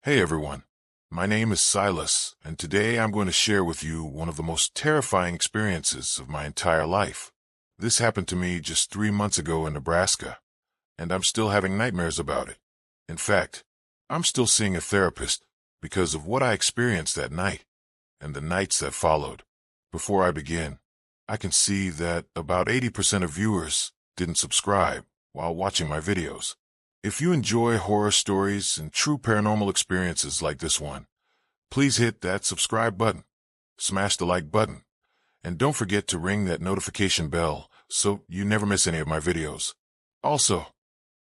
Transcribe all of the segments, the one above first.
Hey everyone, my name is Silas, and today I'm going to share with you one of the most terrifying experiences of my entire life. This happened to me just 3 months ago in Nebraska, and I'm still having nightmares about it. In fact, I'm still seeing a therapist because of what I experienced that night and the nights that followed. Before I begin, I can see that about 80% of viewers didn't subscribe while watching my videos. If you enjoy horror stories and true paranormal experiences like this one, please hit that subscribe button, smash the like button, and don't forget to ring that notification bell so you never miss any of my videos. Also,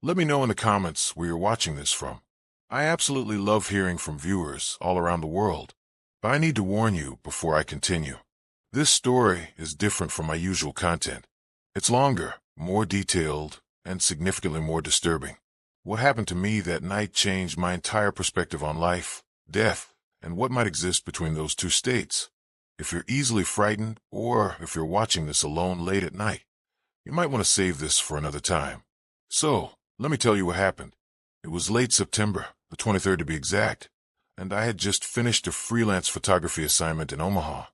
let me know in the comments where you're watching this from. I absolutely love hearing from viewers all around the world, but I need to warn you before I continue. This story is different from my usual content. It's longer, more detailed, and significantly more disturbing. What happened to me that night changed my entire perspective on life, death, and what might exist between those two states. If you're easily frightened, or if you're watching this alone late at night, you might want to save this for another time. So, let me tell you what happened. It was late September, the 23rd to be exact, and I had just finished a freelance photography assignment in Omaha.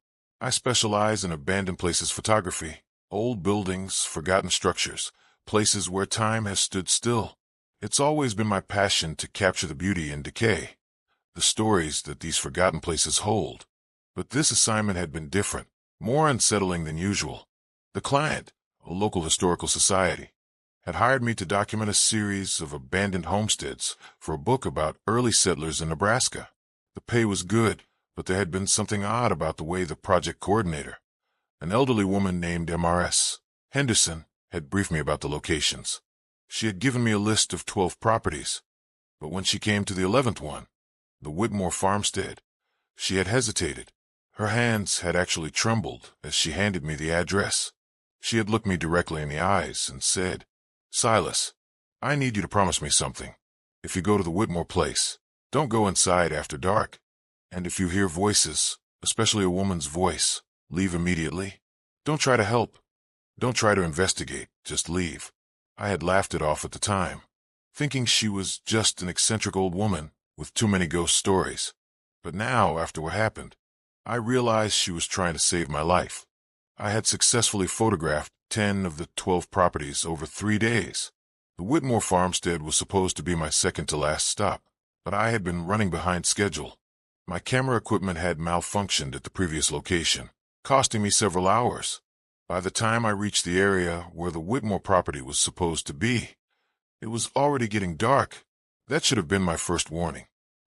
I specialize in abandoned places photography, old buildings, forgotten structures, places where time has stood still. It's always been my passion to capture the beauty in decay, the stories that these forgotten places hold. But this assignment had been different, more unsettling than usual. The client, a local historical society, had hired me to document a series of abandoned homesteads for a book about early settlers in Nebraska. The pay was good, but there had been something odd about the way the project coordinator, an elderly woman named Mrs. Henderson, had briefed me about the locations. She had given me a list of 12 properties, but when she came to the 11th one, the Whitmore farmstead, she had hesitated. Her hands had actually trembled as she handed me the address. She had looked me directly in the eyes and said, "Silas, I need you to promise me something. If you go to the Whitmore place, don't go inside after dark. And if you hear voices, especially a woman's voice, leave immediately. Don't try to help. Don't try to investigate. Just leave." I had laughed it off at the time, thinking she was just an eccentric old woman with too many ghost stories. But now, after what happened, I realized she was trying to save my life. I had successfully photographed 10 of the 12 properties over 3 days. The Whitmore farmstead was supposed to be my second to last stop, but I had been running behind schedule. My camera equipment had malfunctioned at the previous location, costing me several hours. By the time I reached the area where the Whitmore property was supposed to be, it was already getting dark. That should have been my first warning.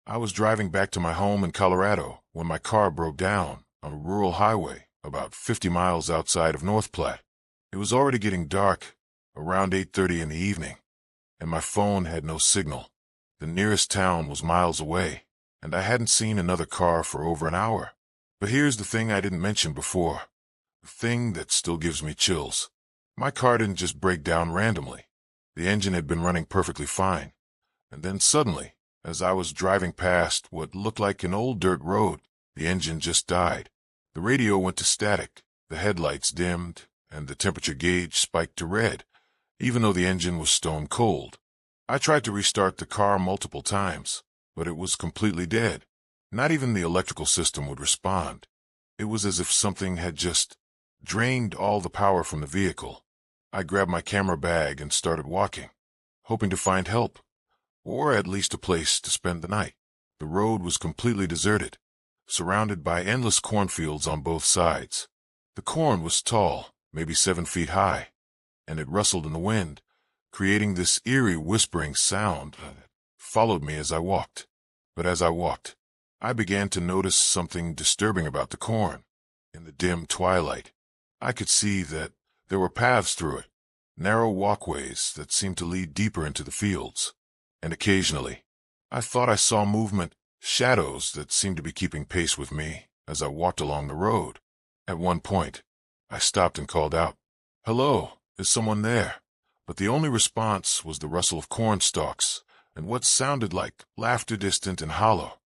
I was driving back to my home in Colorado when my car broke down on a rural highway about 50 miles outside of North Platte. It was already getting dark, around 8:30 in the evening, and my phone had no signal. The nearest town was miles away, and I hadn't seen another car for over an hour. But here's the thing I didn't mention before. The thing that still gives me chills. My car didn't just break down randomly. The engine had been running perfectly fine. And then suddenly, as I was driving past what looked like an old dirt road, the engine just died. The radio went to static, the headlights dimmed, and the temperature gauge spiked to red, even though the engine was stone cold. I tried to restart the car multiple times, but it was completely dead. Not even the electrical system would respond. It was as if something had just drained all the power from the vehicle. I grabbed my camera bag and started walking, hoping to find help, or at least a place to spend the night. The road was completely deserted, surrounded by endless cornfields on both sides. The corn was tall, maybe 7 feet high, and it rustled in the wind, creating this eerie whispering sound that followed me as I walked. But as I walked, I began to notice something disturbing about the corn. In the dim twilight, I could see that there were paths through it, narrow walkways that seemed to lead deeper into the fields. And occasionally, I thought I saw movement, shadows that seemed to be keeping pace with me as I walked along the road. At one point, I stopped and called out, "Hello, is someone there?" But the only response was the rustle of corn stalks and what sounded like laughter, distant and hollow,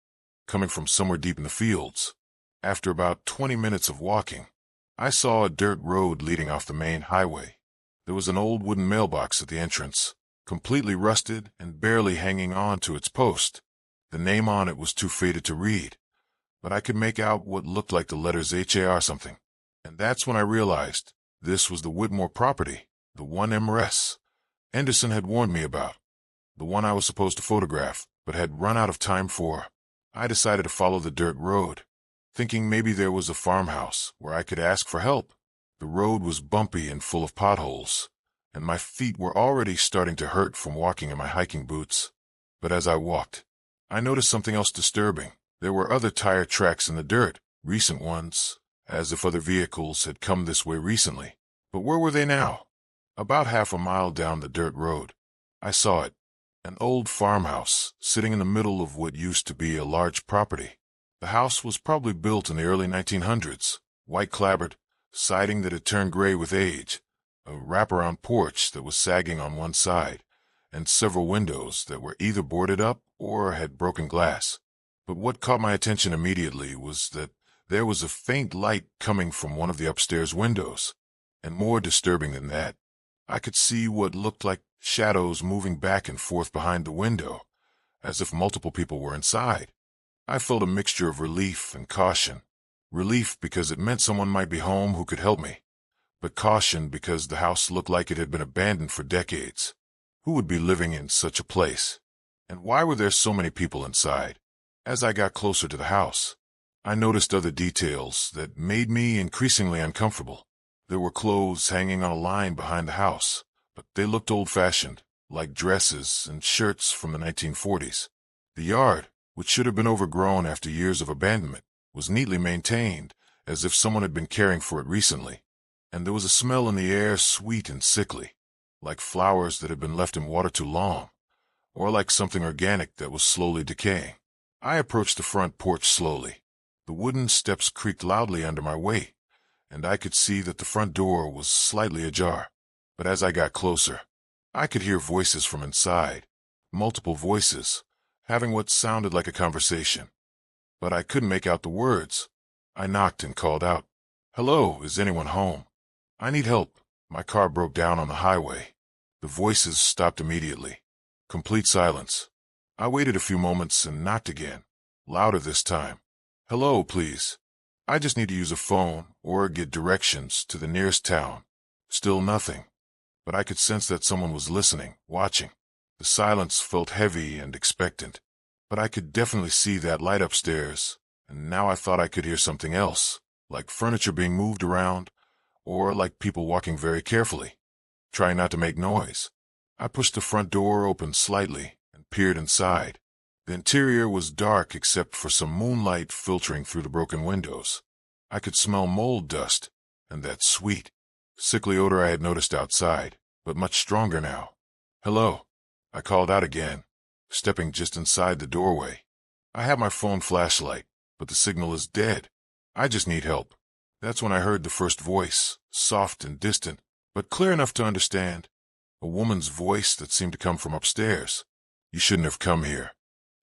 coming from somewhere deep in the fields. After about 20 minutes of walking, I saw a dirt road leading off the main highway. There was an old wooden mailbox at the entrance, completely rusted and barely hanging on to its post. The name on it was too faded to read, but I could make out what looked like the letters HAR something. And that's when I realized this was the Whitmore property, the one MRS Anderson had warned me about, the one I was supposed to photograph, but had run out of time for. I decided to follow the dirt road, thinking maybe there was a farmhouse where I could ask for help. The road was bumpy and full of potholes, and my feet were already starting to hurt from walking in my hiking boots. But as I walked, I noticed something else disturbing. There were other tire tracks in the dirt, recent ones, as if other vehicles had come this way recently. But where were they now? About half a mile down the dirt road, I saw it. An old farmhouse sitting in the middle of what used to be a large property. The house was probably built in the early 1900s, white clapboard, siding that had turned gray with age, a wraparound porch that was sagging on one side, and several windows that were either boarded up or had broken glass. But what caught my attention immediately was that there was a faint light coming from one of the upstairs windows, and more disturbing than that, I could see what looked like shadows moving back and forth behind the window, as if multiple people were inside. I felt a mixture of relief and caution. Relief because it meant someone might be home who could help me, but caution because the house looked like it had been abandoned for decades. Who would be living in such a place? And why were there so many people inside? As I got closer to the house, I noticed other details that made me increasingly uncomfortable. There were clothes hanging on a line behind the house, but they looked old-fashioned, like dresses and shirts from the 1940s. The yard, which should have been overgrown after years of abandonment, was neatly maintained, as if someone had been caring for it recently. And there was a smell in the air sweet and sickly, like flowers that had been left in water too long, or like something organic that was slowly decaying. I approached the front porch slowly. The wooden steps creaked loudly under my weight, and I could see that the front door was slightly ajar. But as I got closer, I could hear voices from inside, multiple voices, having what sounded like a conversation. But I couldn't make out the words. I knocked and called out, "Hello, is anyone home? I need help. My car broke down on the highway." The voices stopped immediately. Complete silence. I waited a few moments and knocked again, louder this time. "Hello, please. I just need to use a phone or get directions to the nearest town." Still nothing. But I could sense that someone was listening, watching. The silence felt heavy and expectant. But I could definitely see that light upstairs, and now I thought I could hear something else, like furniture being moved around, or like people walking very carefully, trying not to make noise. I pushed the front door open slightly and peered inside. The interior was dark except for some moonlight filtering through the broken windows. I could smell mold dust and that sweet, sickly odor I had noticed outside, but much stronger now. "Hello," I called out again, stepping just inside the doorway. "I have my phone flashlight, but the signal is dead. I just need help." That's when I heard the first voice, soft and distant, but clear enough to understand. A woman's voice that seemed to come from upstairs. "You shouldn't have come here.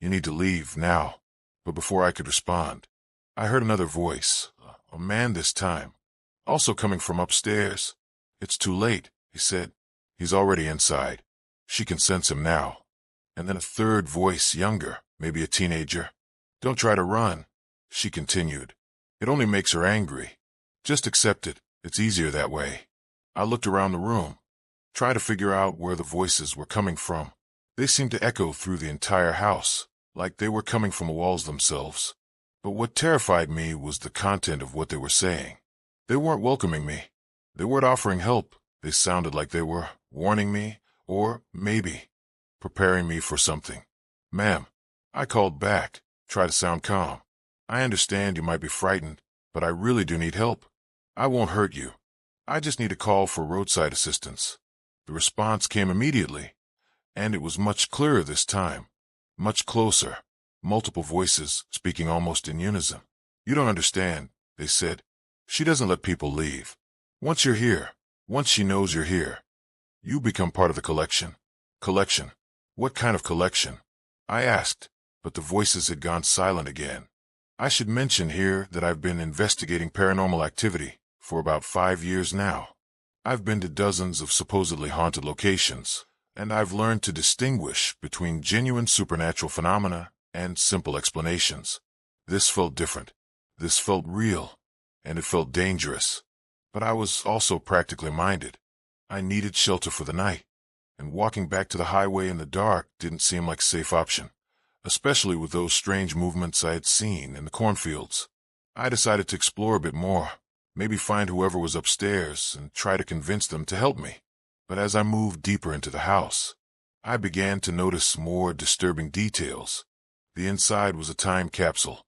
You need to leave now." But before I could respond, I heard another voice, a man this time, also coming from upstairs. "It's too late," he said. "He's already inside. She can sense him now." And then a third voice, younger, maybe a teenager. "Don't try to run," she continued. "It only makes her angry. Just accept it. It's easier that way." I looked around the room, trying to figure out where the voices were coming from. They seemed to echo through the entire house, like they were coming from the walls themselves. But what terrified me was the content of what they were saying. They weren't welcoming me. They weren't offering help. They sounded like they were warning me, or maybe preparing me for something. "Ma'am," I called back, try to sound calm. "I understand you might be frightened, but I really do need help. I won't hurt you. I just need a call for roadside assistance." The response came immediately, and it was much clearer this time, much closer, multiple voices speaking almost in unison. "You don't understand," they said. "She doesn't let people leave. Once you're here, once she knows you're here, you become part of the collection." "Collection? What kind of collection?" I asked, but the voices had gone silent again. I should mention here that I've been investigating paranormal activity for about 5 years now. I've been to dozens of supposedly haunted locations, and I've learned to distinguish between genuine supernatural phenomena and simple explanations. This felt different. This felt real, and it felt dangerous. But I was also practically minded. I needed shelter for the night, and walking back to the highway in the dark didn't seem like a safe option, especially with those strange movements I had seen in the cornfields. I decided to explore a bit more, maybe find whoever was upstairs and try to convince them to help me. But as I moved deeper into the house, I began to notice more disturbing details. The inside was a time capsule,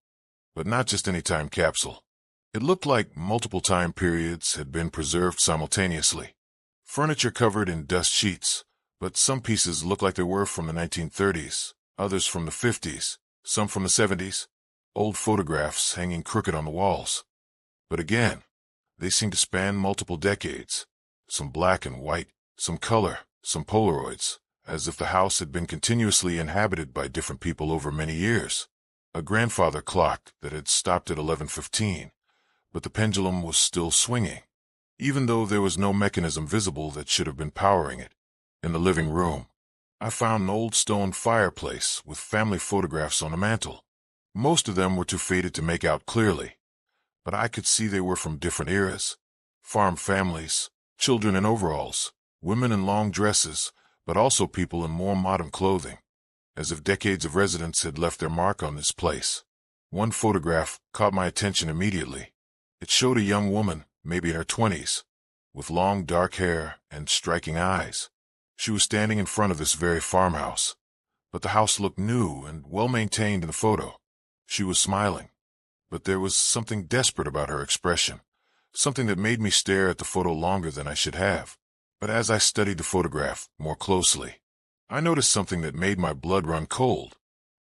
but not just any time capsule. It looked like multiple time periods had been preserved simultaneously. Furniture covered in dust sheets, but some pieces looked like they were from the 1930s, others from the 50s, some from the 70s. Old photographs hanging crooked on the walls. But again, they seemed to span multiple decades. Some black and white, some color, some Polaroids, as if the house had been continuously inhabited by different people over many years. A grandfather clock that had stopped at 11:15, but the pendulum was still swinging, even though there was no mechanism visible that should have been powering it. In the living room, I found an old stone fireplace with family photographs on the mantel. Most of them were too faded to make out clearly, but I could see they were from different eras. Farm families, children in overalls, women in long dresses, but also people in more modern clothing, as if decades of residence had left their mark on this place. One photograph caught my attention immediately. It showed a young woman, maybe in her 20s, with long dark hair and striking eyes. She was standing in front of this very farmhouse, but the house looked new and well-maintained in the photo. She was smiling, but there was something desperate about her expression, something that made me stare at the photo longer than I should have. But as I studied the photograph more closely, I noticed something that made my blood run cold.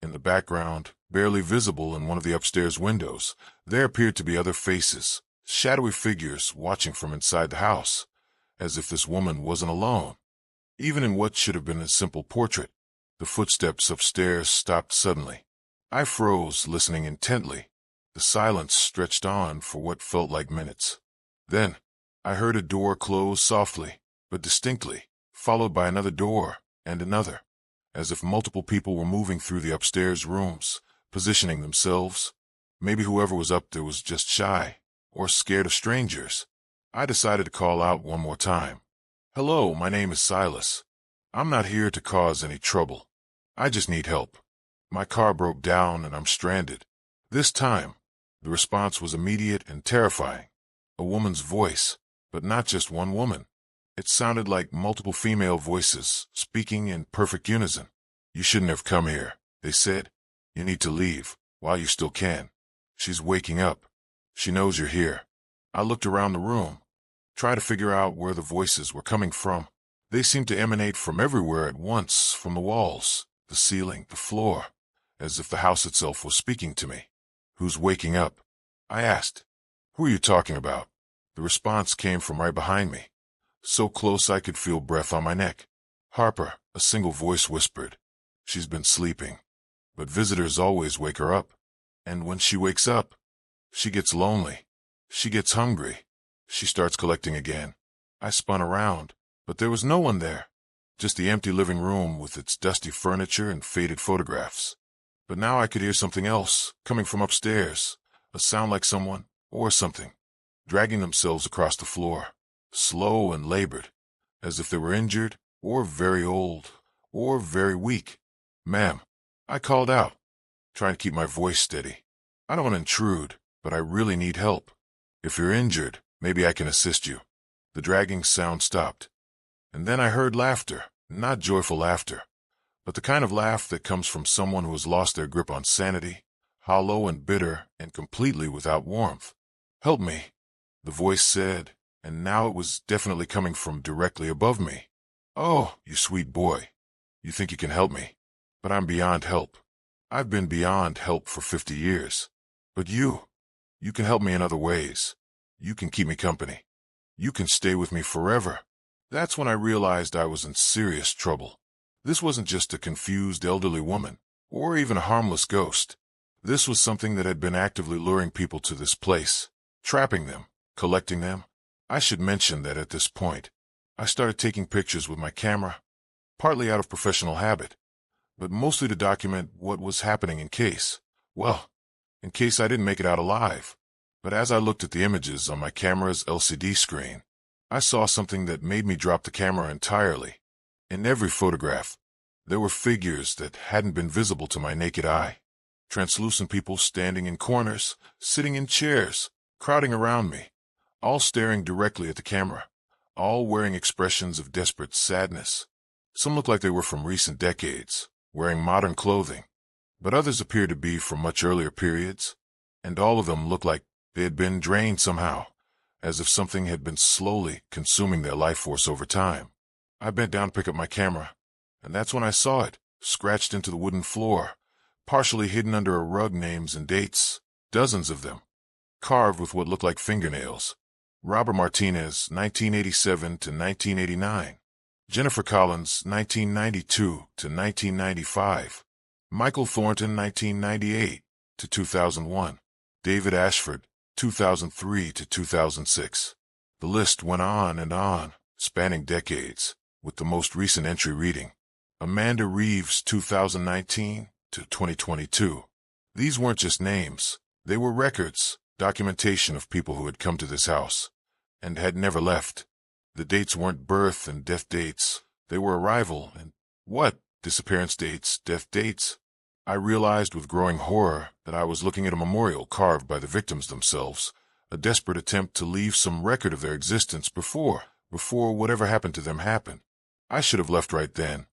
In the background, barely visible in one of the upstairs windows, there appeared to be other faces, shadowy figures watching from inside the house, as if this woman wasn't alone. Even in what should have been a simple portrait, the footsteps upstairs stopped suddenly. I froze, listening intently. The silence stretched on for what felt like minutes. Then, I heard a door close softly, but distinctly, followed by another door, and another, as if multiple people were moving through the upstairs rooms, positioning themselves. Maybe whoever was up there was just shy, or scared of strangers. I decided to call out one more time. "Hello, my name is Silas. I'm not here to cause any trouble. I just need help. My car broke down and I'm stranded." This time, the response was immediate and terrifying. A woman's voice, but not just one woman. It sounded like multiple female voices, speaking in perfect unison. "You shouldn't have come here," they said. "You need to leave, while you still can. She's waking up. She knows you're here." I looked around the room, tried to figure out where the voices were coming from. They seemed to emanate from everywhere at once, from the walls, the ceiling, the floor, as if the house itself was speaking to me. "Who's waking up?" I asked. "Who are you talking about?" The response came from right behind me, so close I could feel breath on my neck. "Harper," a single voice whispered. "She's been sleeping, but visitors always wake her up. And when she wakes up, she gets lonely. She gets hungry. She starts collecting again." I spun around, but there was no one there, just the empty living room with its dusty furniture and faded photographs. But now I could hear something else, coming from upstairs, a sound like someone, or something, dragging themselves across the floor, slow and labored, as if they were injured, or very old, or very weak. "Ma'am," I called out, trying to keep my voice steady. "I don't want to intrude, but I really need help. If you're injured, maybe I can assist you." The dragging sound stopped, and then I heard laughter, not joyful laughter, but the kind of laugh that comes from someone who has lost their grip on sanity, hollow and bitter and completely without warmth. "Help me," the voice said, and now it was definitely coming from directly above me. "Oh, you sweet boy. You think you can help me, but I'm beyond help. I've been beyond help for 50 years. But you can help me in other ways. You can keep me company. You can stay with me forever." That's when I realized I was in serious trouble. This wasn't just a confused elderly woman, or even a harmless ghost. This was something that had been actively luring people to this place, trapping them, collecting them. I should mention that at this point, I started taking pictures with my camera, partly out of professional habit, but mostly to document what was happening in case I didn't make it out alive. But as I looked at the images on my camera's LCD screen, I saw something that made me drop the camera entirely. In every photograph, there were figures that hadn't been visible to my naked eye. Translucent people standing in corners, sitting in chairs, crowding around me, all staring directly at the camera, all wearing expressions of desperate sadness. Some looked like they were from recent decades, wearing modern clothing, but others appeared to be from much earlier periods, and all of them looked like they had been drained somehow, as if something had been slowly consuming their life force over time. I bent down to pick up my camera, and that's when I saw it, scratched into the wooden floor, partially hidden under a rug. Names and dates, dozens of them, carved with what looked like fingernails. Robert Martinez, 1987 to 1989. Jennifer Collins, 1992 to 1995. Michael Thornton, 1998 to 2001. David Ashford, 2003 to 2006. The list went on and on, spanning decades, with the most recent entry reading Amanda Reeves, 2019 to 2022. These weren't just names. They were records, documentation of people who had come to this house and had never left. The dates weren't birth and death dates. They were arrival and disappearance dates, death dates. I realized with growing horror that I was looking at a memorial carved by the victims themselves, a desperate attempt to leave some record of their existence before whatever happened to them happened. I should have left right then.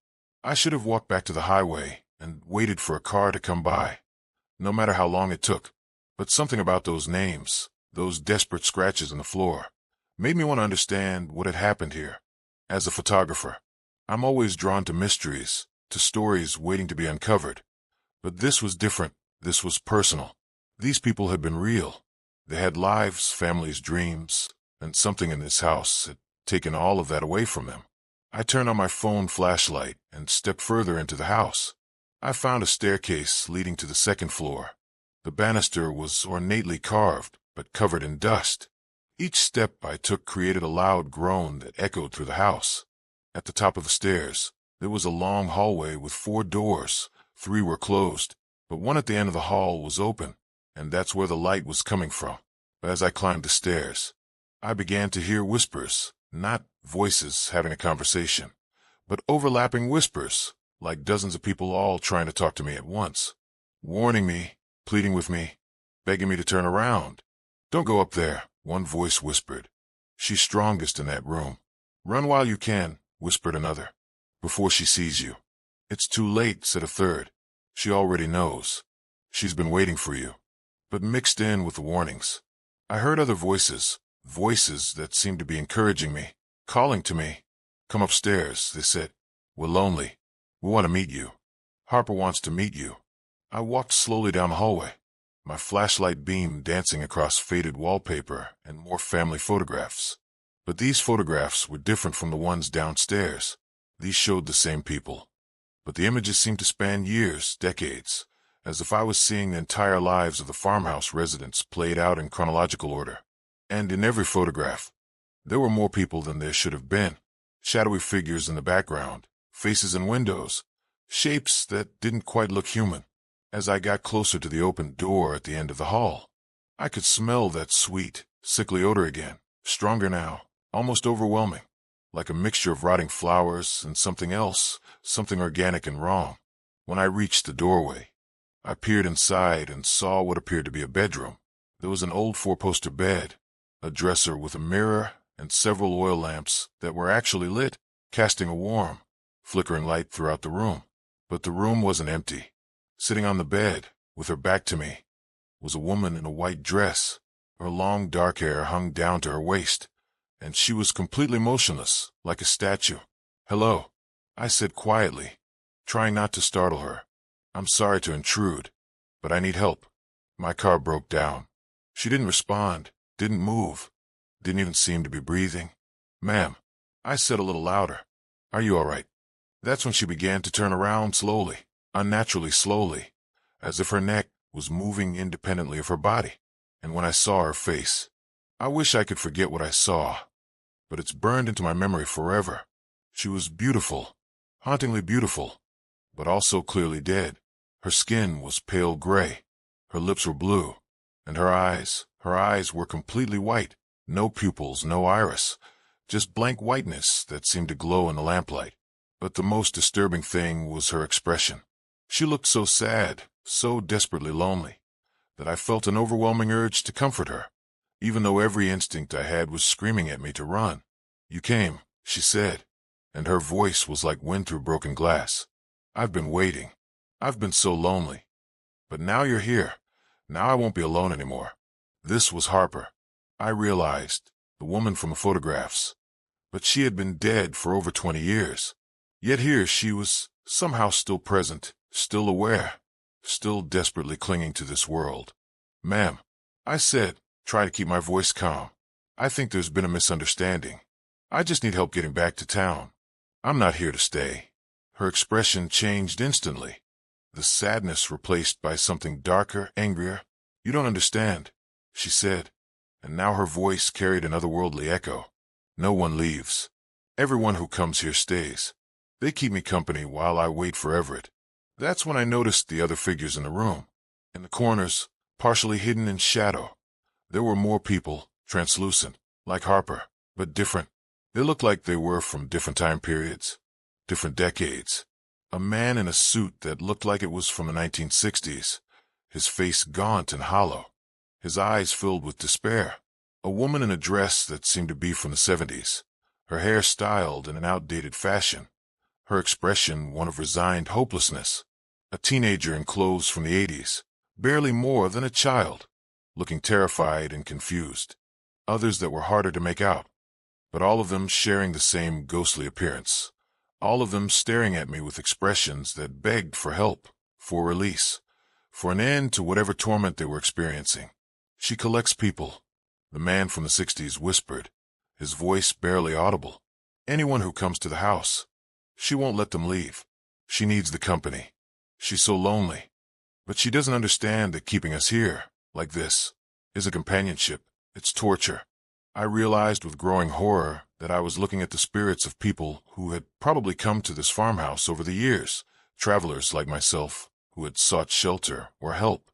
I should have walked back to the highway and waited for a car to come by, no matter how long it took. But something about those names, those desperate scratches in the floor, made me want to understand what had happened here. As a photographer, I'm always drawn to mysteries, to stories waiting to be uncovered. But this was different. This was personal. These people had been real. They had lives, families, dreams, and something in this house had taken all of that away from them. I turned on my phone flashlight and stepped further into the house. I found a staircase leading to the second floor. The banister was ornately carved, but covered in dust. Each step I took created a loud groan that echoed through the house. At the top of the stairs, there was a long hallway with 4 doors. 3 were closed, but one at the end of the hall was open, and that's where the light was coming from. As I climbed the stairs, I began to hear whispers, not voices having a conversation, but overlapping whispers, like dozens of people all trying to talk to me at once, warning me, pleading with me, begging me to turn around. "Don't go up there," one voice whispered. "She's strongest in that room. Run while you can," whispered another, "before she sees you." "It's too late," said a third. "She already knows. She's been waiting for you." But mixed in with the warnings, I heard other voices that seemed to be encouraging me, calling to me. "Come upstairs," they said. "We're lonely. We want to meet you. Harper wants to meet you." I walked slowly down the hallway, my flashlight beam dancing across faded wallpaper and more family photographs. But these photographs were different from the ones downstairs. These showed the same people, but the images seemed to span years, decades, as if I was seeing the entire lives of the farmhouse residents played out in chronological order. And in every photograph, there were more people than there should have been. Shadowy figures in the background, faces in windows, shapes that didn't quite look human. As I got closer to the open door at the end of the hall, I could smell that sweet, sickly odor again, stronger now, almost overwhelming, like a mixture of rotting flowers and something else, something organic and wrong. When I reached the doorway, I peered inside and saw what appeared to be a bedroom. There was an old 4-poster bed, a dresser with a mirror, and several oil lamps that were actually lit, casting a warm, flickering light throughout the room. But the room wasn't empty. Sitting on the bed, with her back to me, was a woman in a white dress. Her long dark hair hung down to her waist, and she was completely motionless, like a statue. "Hello," I said quietly, trying not to startle her. "I'm sorry to intrude, but I need help. My car broke down." She didn't respond, didn't move, didn't even seem to be breathing. "Ma'am," I said a little louder, "are you all right?" That's when she began to turn around slowly, unnaturally slowly, as if her neck was moving independently of her body. And when I saw her face, I wish I could forget what I saw, but it's burned into my memory forever. She was beautiful, hauntingly beautiful, but also clearly dead. Her skin was pale gray, her lips were blue, and her eyes were completely white. No pupils, no iris, just blank whiteness that seemed to glow in the lamplight. But the most disturbing thing was her expression. She looked so sad, so desperately lonely, that I felt an overwhelming urge to comfort her, even though every instinct I had was screaming at me to run. "You came," she said, and her voice was like wind through broken glass. "I've been waiting. I've been so lonely. But now you're here. Now I won't be alone anymore." This was Harper. I realized, the woman from the photographs. But she had been dead for over 20 years. Yet here she was, somehow still present, still aware, still desperately clinging to this world. "Ma'am," I said, trying to keep my voice calm, "I think there's been a misunderstanding. I just need help getting back to town. I'm not here to stay." Her expression changed instantly. The sadness replaced by something darker, angrier. "You don't understand," she said, and now her voice carried an otherworldly echo. "No one leaves. Everyone who comes here stays. They keep me company while I wait for Everett." That's when I noticed the other figures in the room. In the corners, partially hidden in shadow, there were more people, translucent, like Harper, but different. They looked like they were from different time periods, different decades. A man in a suit that looked like it was from the 1960s, his face gaunt and hollow, his eyes filled with despair. A woman in a dress that seemed to be from the 70s, her hair styled in an outdated fashion, her expression one of resigned hopelessness. A teenager in clothes from the 80s, barely more than a child, looking terrified and confused. Others that were harder to make out, but all of them sharing the same ghostly appearance. All of them staring at me with expressions that begged for help, for release, for an end to whatever torment they were experiencing. "She collects people," the man from the 60s whispered, his voice barely audible. "Anyone who comes to the house. She won't let them leave. She needs the company. She's so lonely. But she doesn't understand that keeping us here, like this, is a companionship. It's torture." I realized with growing horror that I was looking at the spirits of people who had probably come to this farmhouse over the years, travelers like myself who had sought shelter or help,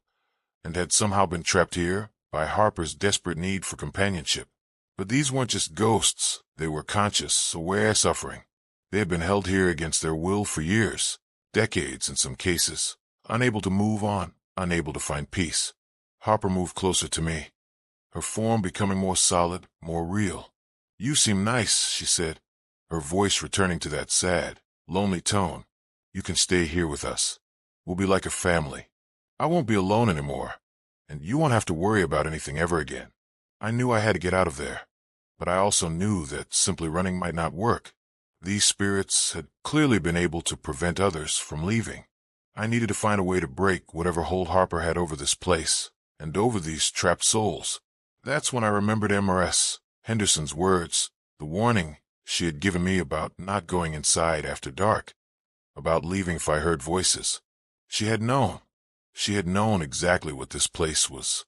and had somehow been trapped here by Harper's desperate need for companionship. But these weren't just ghosts. They were conscious, aware suffering. They had been held here against their will for years, decades in some cases, unable to move on, unable to find peace. Harper moved closer to me, her form becoming more solid, more real. "You seem nice," she said, her voice returning to that sad, lonely tone. "You can stay here with us. We'll be like a family. I won't be alone anymore, and you won't have to worry about anything ever again." I knew I had to get out of there, but I also knew that simply running might not work. These spirits had clearly been able to prevent others from leaving. I needed to find a way to break whatever hold Harper had over this place, and over these trapped souls. That's when I remembered M.R.S. Henderson's words, the warning she had given me about not going inside after dark, about leaving if I heard voices. She had known exactly what this place was,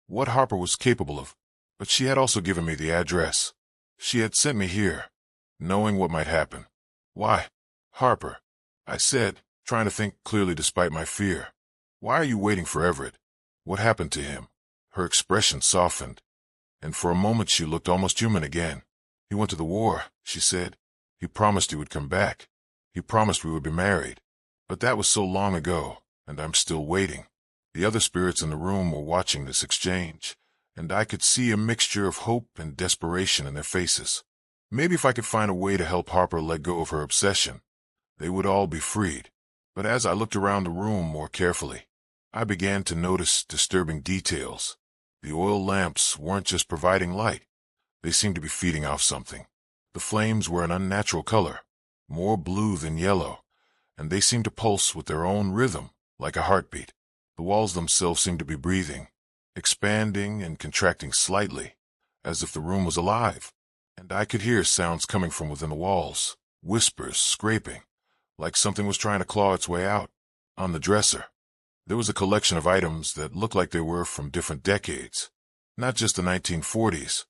what Harper was capable of, but she had also given me the address. She had sent me here, knowing what might happen. "Why, Harper," I said, trying to think clearly despite my fear. "Why are you waiting for Everett? What happened to him?" Her expression softened, and for a moment she looked almost human again. "He went to the war," she said. "He promised he would come back. He promised we would be married. But that was so long ago, and I'm still waiting." The other spirits in the room were watching this exchange, and I could see a mixture of hope and desperation in their faces. Maybe if I could find a way to help Harper let go of her obsession, they would all be freed. But as I looked around the room more carefully, I began to notice disturbing details. The oil lamps weren't just providing light. They seemed to be feeding off something. The flames were an unnatural color, more blue than yellow, and they seemed to pulse with their own rhythm, like a heartbeat. The walls themselves seemed to be breathing, expanding and contracting slightly, as if the room was alive. And I could hear sounds coming from within the walls, whispers, scraping, like something was trying to claw its way out. On the dresser, there was a collection of items that looked like they were from different decades, not just the 1940s,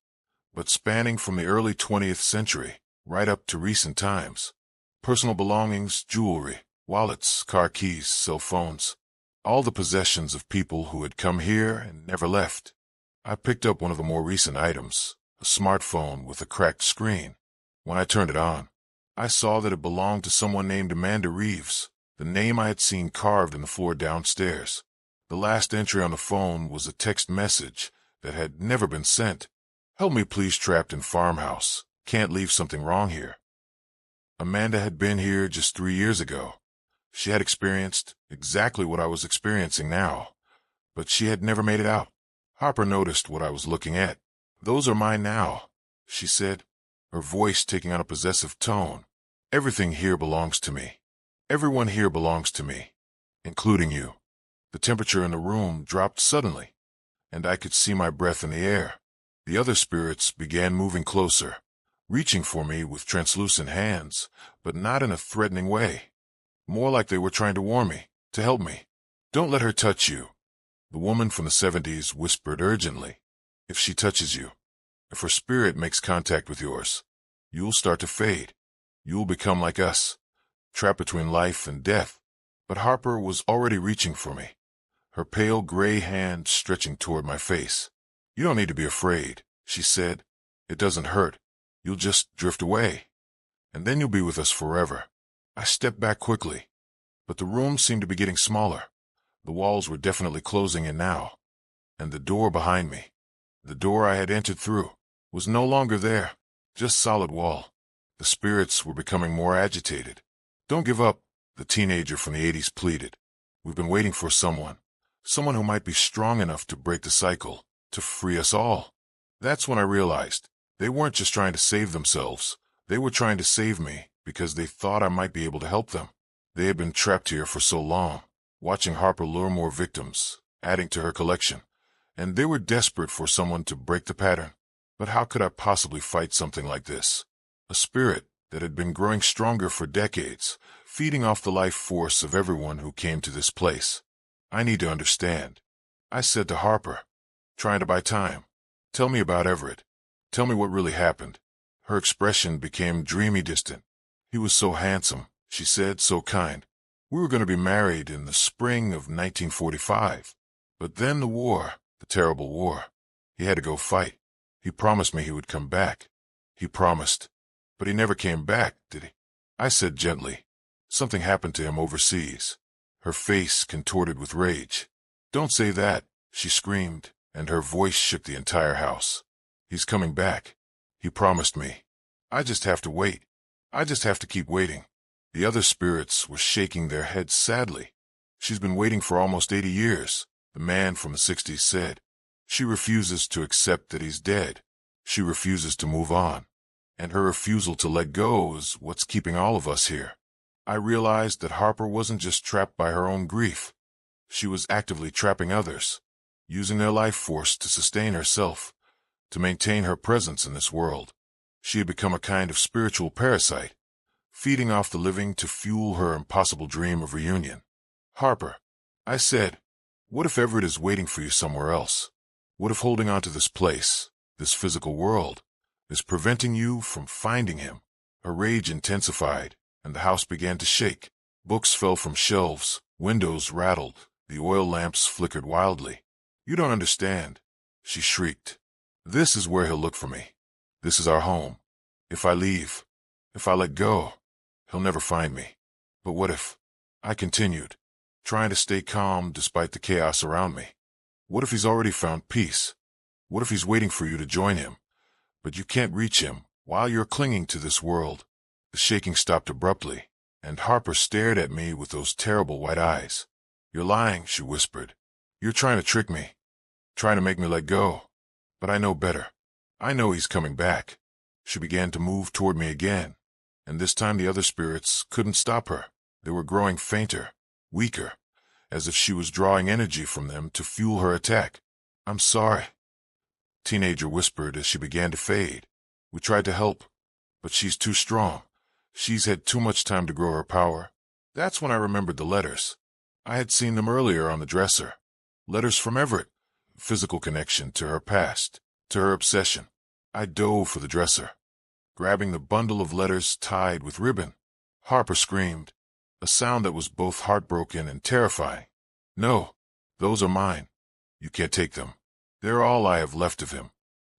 but spanning from the early 20th century right up to recent times. Personal belongings, jewelry, Wallets, car keys, cell phones. All the possessions of people who had come here and never left. I picked up one of the more recent items, a smartphone with a cracked screen. When I turned it on, I saw that it belonged to someone named Amanda Reeves, the name I had seen carved in the floor downstairs. The last entry on the phone was a text message that had never been sent. "Help me please, trapped in farmhouse. Can't leave something wrong here." Amanda had been here just 3 years ago. She had experienced exactly what I was experiencing now, but she had never made it out. Harper noticed what I was looking at. "Those are mine now," she said, her voice taking on a possessive tone. "Everything here belongs to me. Everyone here belongs to me, including you." The temperature in the room dropped suddenly, and I could see my breath in the air. The other spirits began moving closer, reaching for me with translucent hands, but not in a threatening way. More like they were trying to warn me, to help me. "Don't let her touch you," the woman from the 70s whispered urgently. "If she touches you, if her spirit makes contact with yours, you'll start to fade. You'll become like us, trapped between life and death." But Harper was already reaching for me, her pale gray hand stretching toward my face. "You don't need to be afraid," she said. "It doesn't hurt. You'll just drift away, and then you'll be with us forever." I stepped back quickly, but the room seemed to be getting smaller. The walls were definitely closing in now, and the door behind me, the door I had entered through, was no longer there, just solid wall. The spirits were becoming more agitated. "Don't give up," the teenager from the 80s pleaded. "We've been waiting for someone who might be strong enough to break the cycle, to free us all." That's when I realized they weren't just trying to save themselves. They were trying to save me because they thought I might be able to help them. They had been trapped here for so long, watching Harper lure more victims, adding to her collection, and they were desperate for someone to break the pattern. But how could I possibly fight something like this? A spirit that had been growing stronger for decades, feeding off the life force of everyone who came to this place. "I need to understand," I said to Harper, trying to buy time. "Tell me about Everett. Tell me what really happened." Her expression became dreamy distant. "He was so handsome," she said, "so kind. We were going to be married in the spring of 1945. But then the war, the terrible war. He had to go fight. He promised me he would come back. He promised. But he never came back, did he?" I said gently. "Something happened to him overseas." Her face contorted with rage. "Don't say that," she screamed, and her voice shook the entire house. "He's coming back. He promised me. I just have to wait. I just have to keep waiting." The other spirits were shaking their heads sadly. "She's been waiting for almost 80 years, the man from the 60s said. She refuses to accept that he's dead. She refuses to move on. And her refusal to let go is what's keeping all of us here." I realized that Harper wasn't just trapped by her own grief. She was actively trapping others, using their life force to sustain herself, to maintain her presence in this world. She had become a kind of spiritual parasite, feeding off the living to fuel her impossible dream of reunion. "Harper," I said, "what if Everett is waiting for you somewhere else? What if holding on to this place, this physical world, is preventing you from finding him?" Her rage intensified, and the house began to shake. Books fell from shelves, windows rattled, the oil lamps flickered wildly. "You don't understand," she shrieked. "This is where he'll look for me. This is our home. If I leave, if I let go, he'll never find me." "But what if?" I continued, trying to stay calm despite the chaos around me. "What if he's already found peace? What if he's waiting for you to join him, but you can't reach him while you're clinging to this world?" The shaking stopped abruptly, and Harper stared at me with those terrible white eyes. "You're lying," she whispered. "You're trying to trick me, trying to make me let go. But I know better. I know he's coming back." She began to move toward me again, and this time the other spirits couldn't stop her. They were growing fainter, weaker, as if she was drawing energy from them to fuel her attack. "I'm sorry," the teenager whispered as she began to fade. "We tried to help, but she's too strong. She's had too much time to grow her power." That's when I remembered the letters. I had seen them earlier on the dresser. Letters from Everett. Physical connection to her past, to her obsession. I dove for the dresser, grabbing the bundle of letters tied with ribbon. Harper screamed. a sound that was both heartbroken and terrifying. No, those are mine. You can't take them. They're all I have left of him.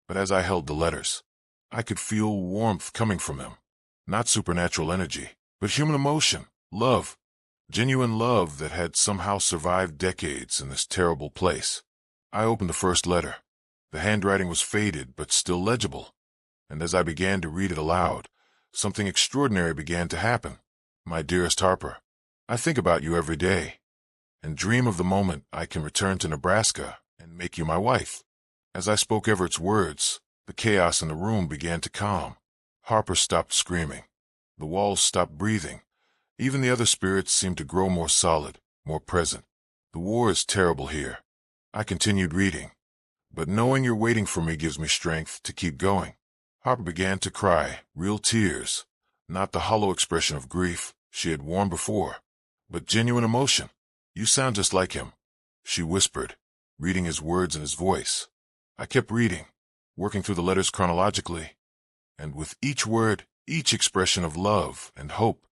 But as I held the letters, I could feel warmth coming from them. Not supernatural energy, but human emotion, love. Genuine love that had somehow survived decades in this terrible place. I opened the first letter. The handwriting was faded but still legible. And as I began to read it aloud, something extraordinary began to happen. My dearest Harper, I think about you every day and dream of the moment I can return to Nebraska and make you my wife. As I spoke Everett's words, the chaos in the room began to calm. Harper stopped screaming. The walls stopped breathing. Even the other spirits seemed to grow more solid, more present. The war is terrible here. I continued reading. But knowing you're waiting for me gives me strength to keep going. Harper began to cry, real tears, not the hollow expression of grief she had worn before, but genuine emotion. You sound just like him, she whispered, reading his words in his voice. I kept reading, working through the letters chronologically, and with each word, each expression of love and hope,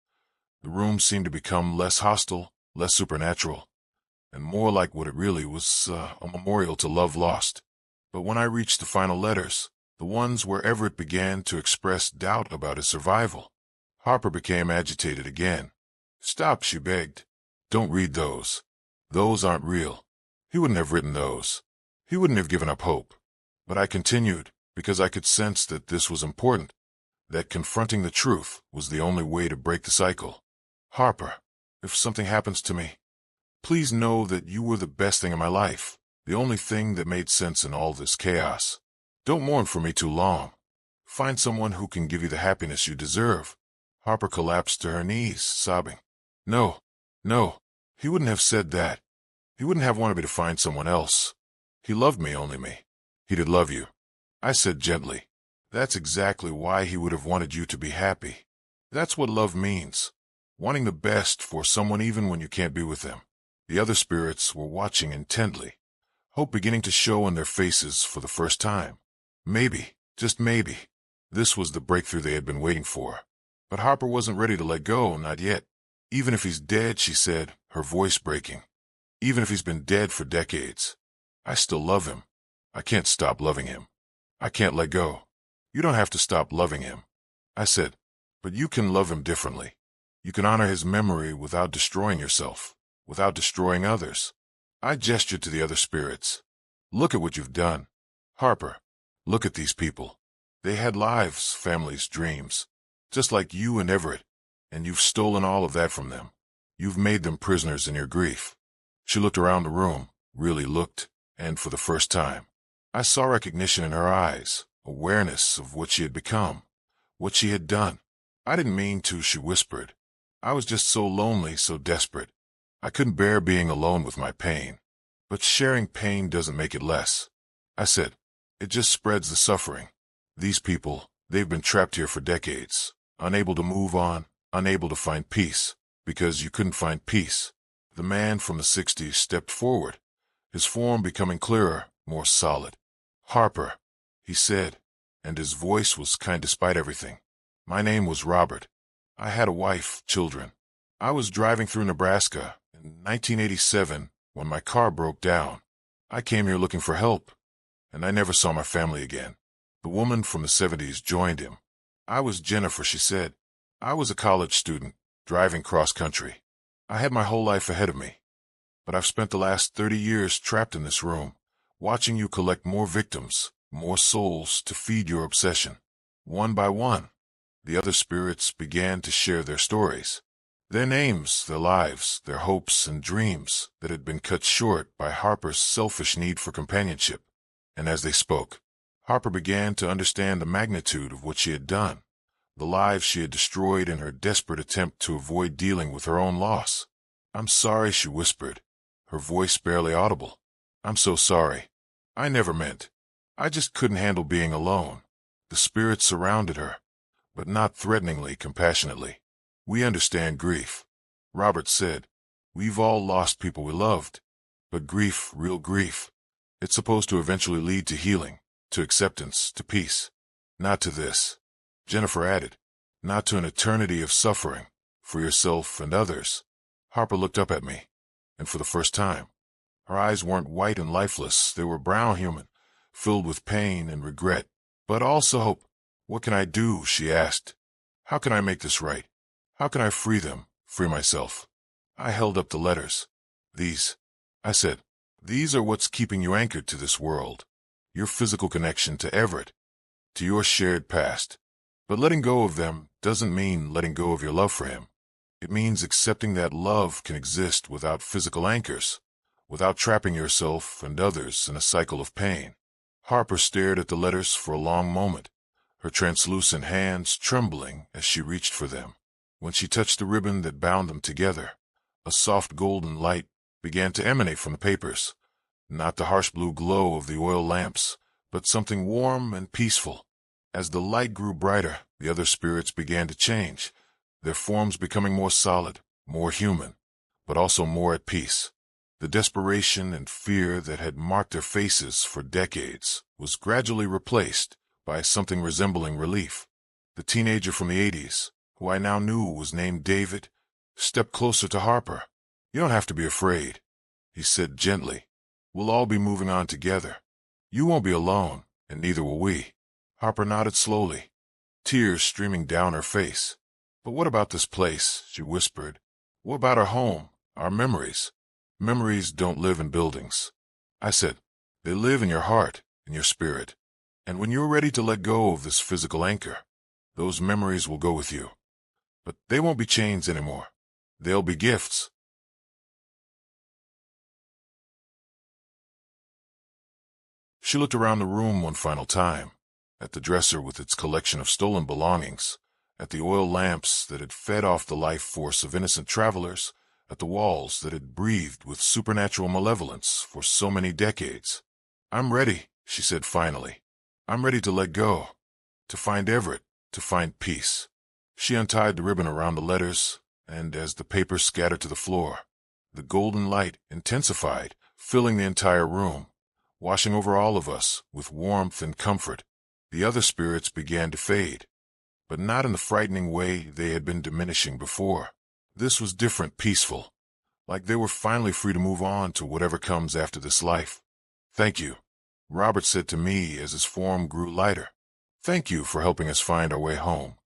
the room seemed to become less hostile, less supernatural, and more like what it really was, a memorial to love lost. But when I reached the final letters, the ones where Everett began to express doubt about his survival, Harper became agitated again. Stop, she begged. Don't read those. Those aren't real. He wouldn't have written those. He wouldn't have given up hope. But I continued, because I could sense that this was important, that confronting the truth was the only way to break the cycle. Harper, if something happens to me, please know that you were the best thing in my life, the only thing that made sense in all this chaos. Don't mourn for me too long. Find someone who can give you the happiness you deserve. Harper collapsed to her knees, sobbing. No, no, he wouldn't have said that. He wouldn't have wanted me to find someone else. He loved me, only me. He did love you. I said gently. That's exactly why he would have wanted you to be happy. That's what love means. Wanting the best for someone even when you can't be with them. The other spirits were watching intently, hope beginning to show in their faces for the first time. Maybe, just maybe, this was the breakthrough they had been waiting for. But Harper wasn't ready to let go, not yet. Even if he's dead, she said, her voice breaking. Even if he's been dead for decades, I still love him. I can't stop loving him. I can't let go. You don't have to stop loving him. I said, but you can love him differently. You can honor his memory without destroying yourself, without destroying others. I gestured to the other spirits. Look at what you've done. Harper, look at these people. They had lives, families, dreams, just like you and Everett, and you've stolen all of that from them. You've made them prisoners in your grief. She looked around the room, really looked, and for the first time, I saw recognition in her eyes, awareness of what she had become, what she had done. I didn't mean to, she whispered. I was just so lonely, so desperate. I couldn't bear being alone with my pain. But sharing pain doesn't make it less. I said, it just spreads the suffering. These people, they've been trapped here for decades, unable to move on, unable to find peace, because you couldn't find peace. The man from the 60s stepped forward, his form becoming clearer, more solid. Harper, he said, and his voice was kind despite everything. My name was Robert. I had a wife, children. I was driving through Nebraska in 1987 when my car broke down. I came here looking for help, and I never saw my family again. The woman from the 70s joined him. I was Jennifer, she said. I was a college student, driving cross-country. I had my whole life ahead of me. But I've spent the last 30 years trapped in this room, watching you collect more victims, more souls to feed your obsession. One by one, the other spirits began to share their stories. Their names, their lives, their hopes and dreams that had been cut short by Harper's selfish need for companionship. And as they spoke, Harper began to understand the magnitude of what she had done, the lives she had destroyed in her desperate attempt to avoid dealing with her own loss. I'm sorry, she whispered, her voice barely audible. I'm so sorry. I never meant. I just couldn't handle being alone. The spirits surrounded her, but not threateningly, compassionately. We understand grief. Robert said, we've all lost people we loved. But grief, real grief, it's supposed to eventually lead to healing, to acceptance, to peace. Not to this. Jennifer added, not to an eternity of suffering, for yourself and others. Harper looked up at me, and for the first time, her eyes weren't white and lifeless. They were brown human, filled with pain and regret, but also hope. What can I do? She asked. How can I make this right? How can I free them, free myself? I held up the letters. These, I said, these are what's keeping you anchored to this world. Your physical connection to Everett, to your shared past. But letting go of them doesn't mean letting go of your love for him. It means accepting that love can exist without physical anchors, without trapping yourself and others in a cycle of pain. Harper stared at the letters for a long moment, her translucent hands trembling as she reached for them. When she touched the ribbon that bound them together, a soft golden light began to emanate from the papers. Not the harsh blue glow of the oil lamps, but something warm and peaceful. As the light grew brighter, the other spirits began to change, their forms becoming more solid, more human, but also more at peace. The desperation and fear that had marked their faces for decades was gradually replaced by something resembling relief. The teenager from the 80s, who I now knew was named David, stepped closer to Harper. You don't have to be afraid, he said gently. We'll all be moving on together. You won't be alone, and neither will we. Harper nodded slowly, tears streaming down her face. But what about this place? She whispered. What about our home, our memories? Memories don't live in buildings. I said, they live in your heart, in your spirit. And when you're ready to let go of this physical anchor, those memories will go with you. But they won't be chains anymore. They'll be gifts. She looked around the room one final time, at the dresser with its collection of stolen belongings, at the oil lamps that had fed off the life force of innocent travelers, at the walls that had breathed with supernatural malevolence for so many decades. I'm ready, she said finally. I'm ready to let go, to find Everett, to find peace. She untied the ribbon around the letters, and as the papers scattered to the floor, the golden light intensified, filling the entire room, washing over all of us with warmth and comfort. The other spirits began to fade, but not in the frightening way they had been diminishing before. This was different, peaceful, like they were finally free to move on to whatever comes after this life. Thank you, Robert said to me as his form grew lighter. Thank you for helping us find our way home.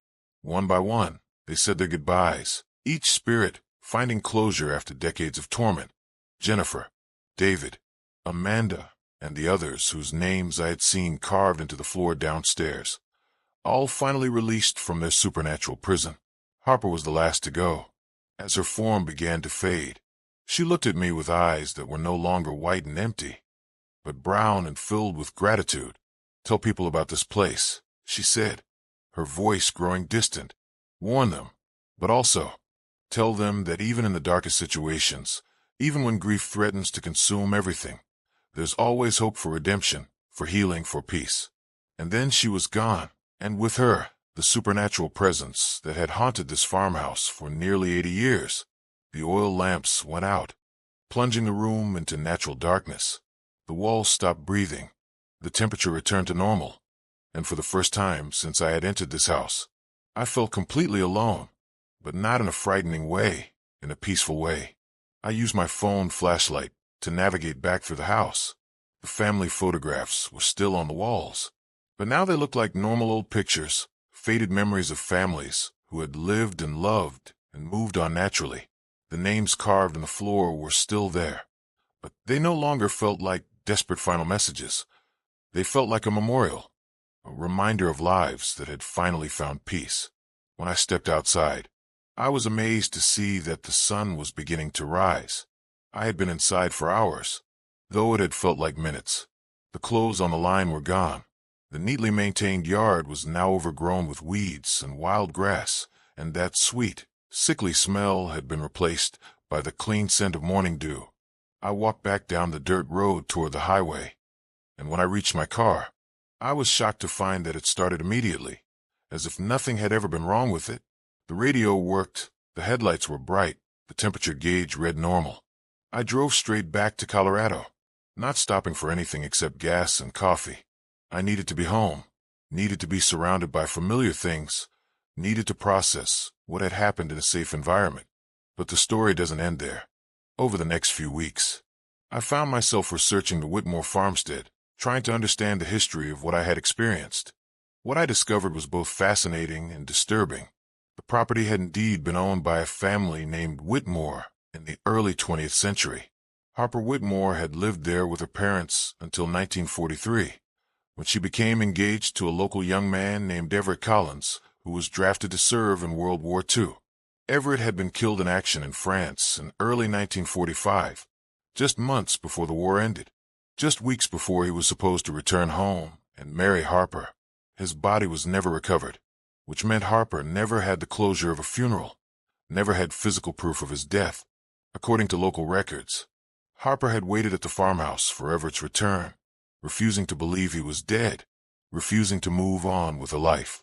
One by one, they said their goodbyes, each spirit finding closure after decades of torment. Jennifer, David, Amanda, and the others whose names I had seen carved into the floor downstairs, all finally released from their supernatural prison. Harper was the last to go. As her form began to fade, she looked at me with eyes that were no longer white and empty, but brown and filled with gratitude. Tell people about this place, she said, her voice growing distant. Warn them, but also tell them that even in the darkest situations, even when grief threatens to consume everything, there's always hope for redemption, for healing, for peace. And then she was gone, and with her, the supernatural presence that had haunted this farmhouse for nearly 80 years. The oil lamps went out, plunging the room into natural darkness. The walls stopped breathing. The temperature returned to normal. And for the first time since I had entered this house, I felt completely alone, but not in a frightening way, in a peaceful way. I used my phone flashlight to navigate back through the house. The family photographs were still on the walls, but now they looked like normal old pictures, faded memories of families who had lived and loved and moved on naturally. The names carved on the floor were still there, but they no longer felt like desperate final messages. They felt like a memorial, a reminder of lives that had finally found peace. When I stepped outside, I was amazed to see that the sun was beginning to rise. I had been inside for hours, though it had felt like minutes. The clothes on the line were gone. The neatly maintained yard was now overgrown with weeds and wild grass, and that sweet, sickly smell had been replaced by the clean scent of morning dew. I walked back down the dirt road toward the highway, and when I reached my car, I was shocked to find that it started immediately, as if nothing had ever been wrong with it. The radio worked, the headlights were bright, the temperature gauge read normal. I drove straight back to Colorado, not stopping for anything except gas and coffee. I needed to be home, needed to be surrounded by familiar things, needed to process what had happened in a safe environment. But the story doesn't end there. Over the next few weeks, I found myself researching the Whitmore farmstead, trying to understand the history of what I had experienced. What I discovered was both fascinating and disturbing. The property had indeed been owned by a family named Whitmore in the early 20th century. Harper Whitmore had lived there with her parents until 1943, when she became engaged to a local young man named Everett Collins, who was drafted to serve in World War II. Everett had been killed in action in France in early 1945, just months before the war ended, just weeks before he was supposed to return home and marry Harper. His body was never recovered, which meant Harper never had the closure of a funeral, never had physical proof of his death. According to local records, Harper had waited at the farmhouse for Everett's return, refusing to believe he was dead, refusing to move on with a life.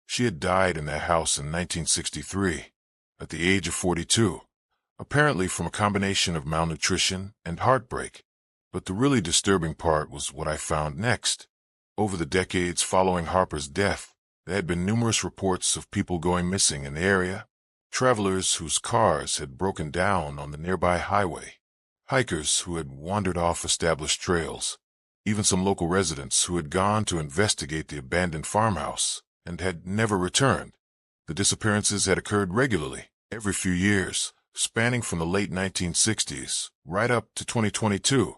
She had died in that house in 1963, at the age of 42, apparently from a combination of malnutrition and heartbreak. But the really disturbing part was what I found next. Over the decades following Harper's death, there had been numerous reports of people going missing in the area, travelers whose cars had broken down on the nearby highway, hikers who had wandered off established trails, even some local residents who had gone to investigate the abandoned farmhouse and had never returned. The disappearances had occurred regularly, every few years, spanning from the late 1960s right up to 2022,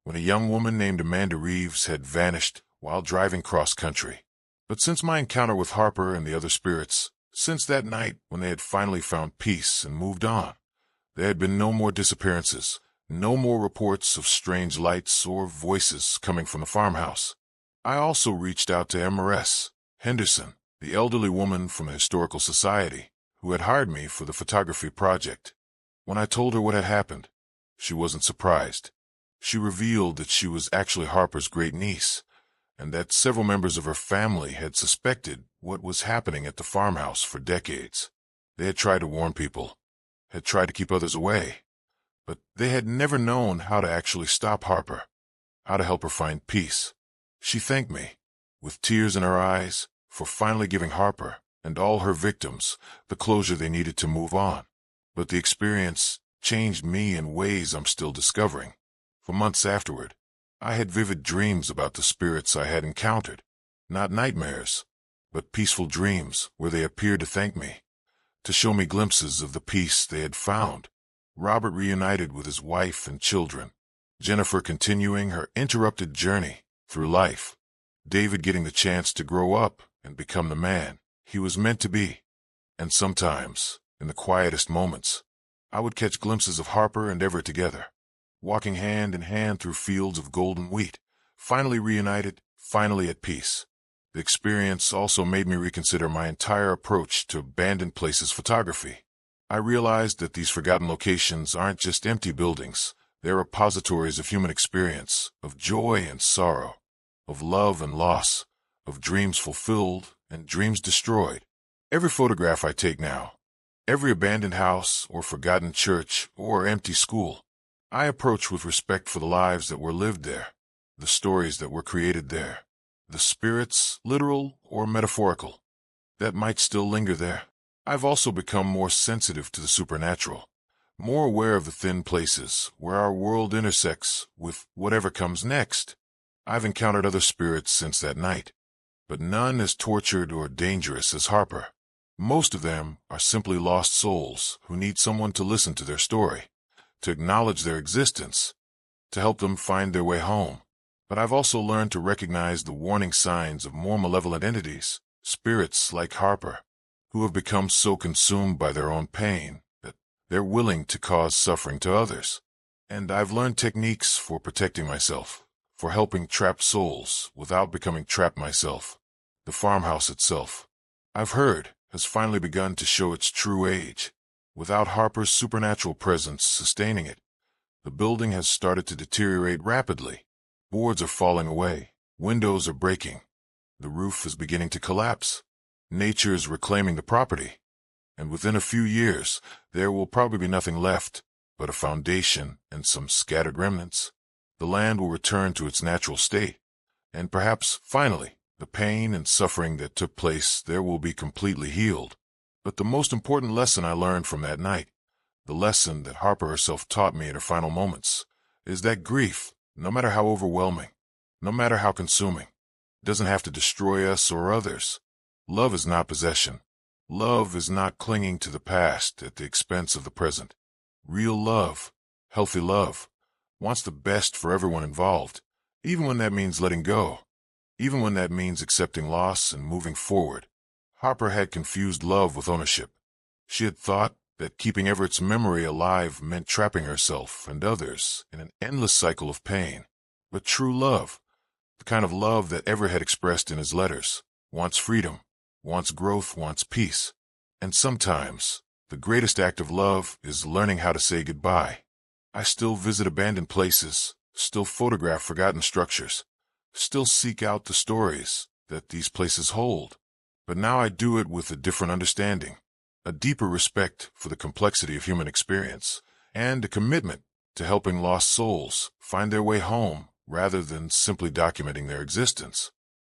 when a young woman named Amanda Reeves had vanished while driving cross-country. But since my encounter with Harper and the other spirits, since that night when they had finally found peace and moved on, there had been no more disappearances, no more reports of strange lights or voices coming from the farmhouse. I also reached out to MRS Henderson, the elderly woman from the Historical Society, who had hired me for the photography project. When I told her what had happened, she wasn't surprised. She revealed that she was actually Harper's great-niece, and that several members of her family had suspected what was happening at the farmhouse for decades. They had tried to warn people, had tried to keep others away, but they had never known how to actually stop Harper, how to help her find peace. She thanked me, with tears in her eyes, for finally giving Harper and all her victims the closure they needed to move on. But the experience changed me in ways I'm still discovering. For months afterward, I had vivid dreams about the spirits I had encountered. Not nightmares, but peaceful dreams where they appeared to thank me, to show me glimpses of the peace they had found. Robert reunited with his wife and children, Jennifer continuing her interrupted journey through life, David getting the chance to grow up and become the man he was meant to be. And sometimes, in the quietest moments, I would catch glimpses of Harper and Everett together, walking hand in hand through fields of golden wheat, finally reunited, finally at peace. The experience also made me reconsider my entire approach to abandoned places photography. I realized that these forgotten locations aren't just empty buildings. They're repositories of human experience, of joy and sorrow, of love and loss, of dreams fulfilled and dreams destroyed. Every photograph I take now, every abandoned house or forgotten church or empty school, I approach with respect for the lives that were lived there, the stories that were created there, the spirits, literal or metaphorical, that might still linger there. I've also become more sensitive to the supernatural, more aware of the thin places where our world intersects with whatever comes next. I've encountered other spirits since that night, but none as tortured or dangerous as Harper. Most of them are simply lost souls who need someone to listen to their story, to acknowledge their existence, to help them find their way home. But I've also learned to recognize the warning signs of more malevolent entities, spirits like Harper, who have become so consumed by their own pain that they're willing to cause suffering to others. And I've learned techniques for protecting myself, for helping trapped souls without becoming trapped myself. The farmhouse itself, I've heard, has finally begun to show its true age. Without Harper's supernatural presence sustaining it, the building has started to deteriorate rapidly. Boards are falling away, windows are breaking, the roof is beginning to collapse. Nature is reclaiming the property, and within a few years, there will probably be nothing left but a foundation and some scattered remnants. The land will return to its natural state, and perhaps, finally, The pain and suffering that took place there will be completely healed. But the most important lesson I learned from that night, the lesson that Harper herself taught me in her final moments, is that grief, no matter how overwhelming, no matter how consuming, doesn't have to destroy us or others. Love is not possession. Love is not clinging to the past at the expense of the present. Real love, healthy love, wants the best for everyone involved, even when that means letting go, even when that means accepting loss and moving forward. Harper had confused love with ownership. She had thought that keeping Everett's memory alive meant trapping herself and others in an endless cycle of pain. But true love, the kind of love that Everett had expressed in his letters, wants freedom, wants growth, wants peace. And sometimes, the greatest act of love is learning how to say goodbye. I still visit abandoned places, still photograph forgotten structures, still seek out the stories that these places hold. But now I do it with a different understanding, a deeper respect for the complexity of human experience, and a commitment to helping lost souls find their way home rather than simply documenting their existence.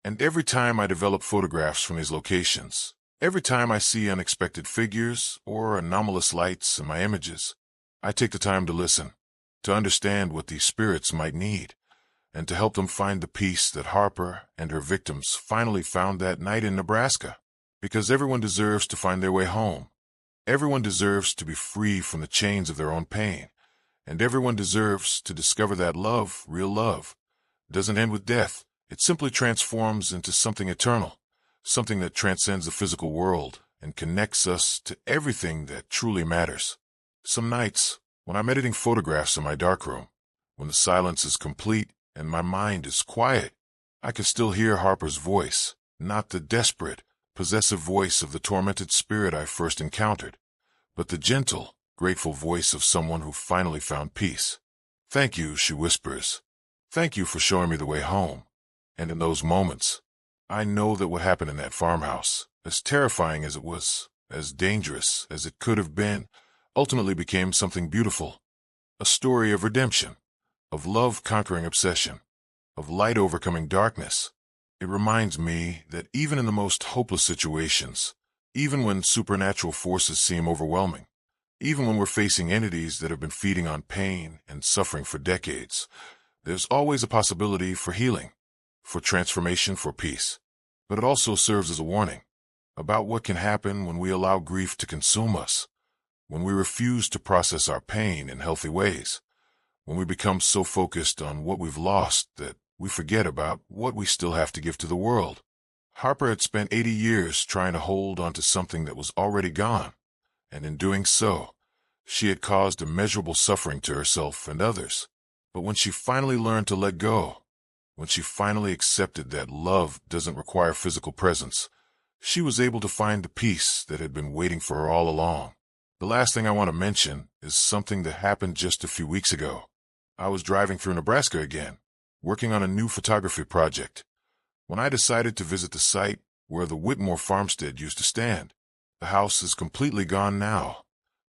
And every time I develop photographs from these locations, every time I see unexpected figures or anomalous lights in my images, I take the time to listen, to understand what these spirits might need, and to help them find the peace that Harper and her victims finally found that night in Nebraska. Because everyone deserves to find their way home. Everyone deserves to be free from the chains of their own pain. And everyone deserves to discover that love, real love, doesn't end with death. It simply transforms into something eternal, something that transcends the physical world and connects us to everything that truly matters. Some nights, when I'm editing photographs in my darkroom, when the silence is complete and my mind is quiet, I can still hear Harper's voice, not the desperate, possessive voice of the tormented spirit I first encountered, but the gentle, grateful voice of someone who finally found peace. "Thank you," she whispers. "Thank you for showing me the way home." And in those moments, I know that what happened in that farmhouse, as terrifying as it was, as dangerous as it could have been, ultimately became something beautiful. A story of redemption, of love conquering obsession, of light overcoming darkness. It reminds me that even in the most hopeless situations, even when supernatural forces seem overwhelming, even when we're facing entities that have been feeding on pain and suffering for decades, there's always a possibility for healing, for transformation, for peace. But it also serves as a warning about what can happen when we allow grief to consume us, when we refuse to process our pain in healthy ways, when we become so focused on what we've lost that we forget about what we still have to give to the world. Harper had spent 80 years trying to hold onto something that was already gone, and in doing so, she had caused immeasurable suffering to herself and others. But when she finally learned to let go, when she finally accepted that love doesn't require physical presence, she was able to find the peace that had been waiting for her all along. The last thing I want to mention is something that happened just a few weeks ago. I was driving through Nebraska again, working on a new photography project, when I decided to visit the site where the Whitmore farmstead used to stand. The house is completely gone now,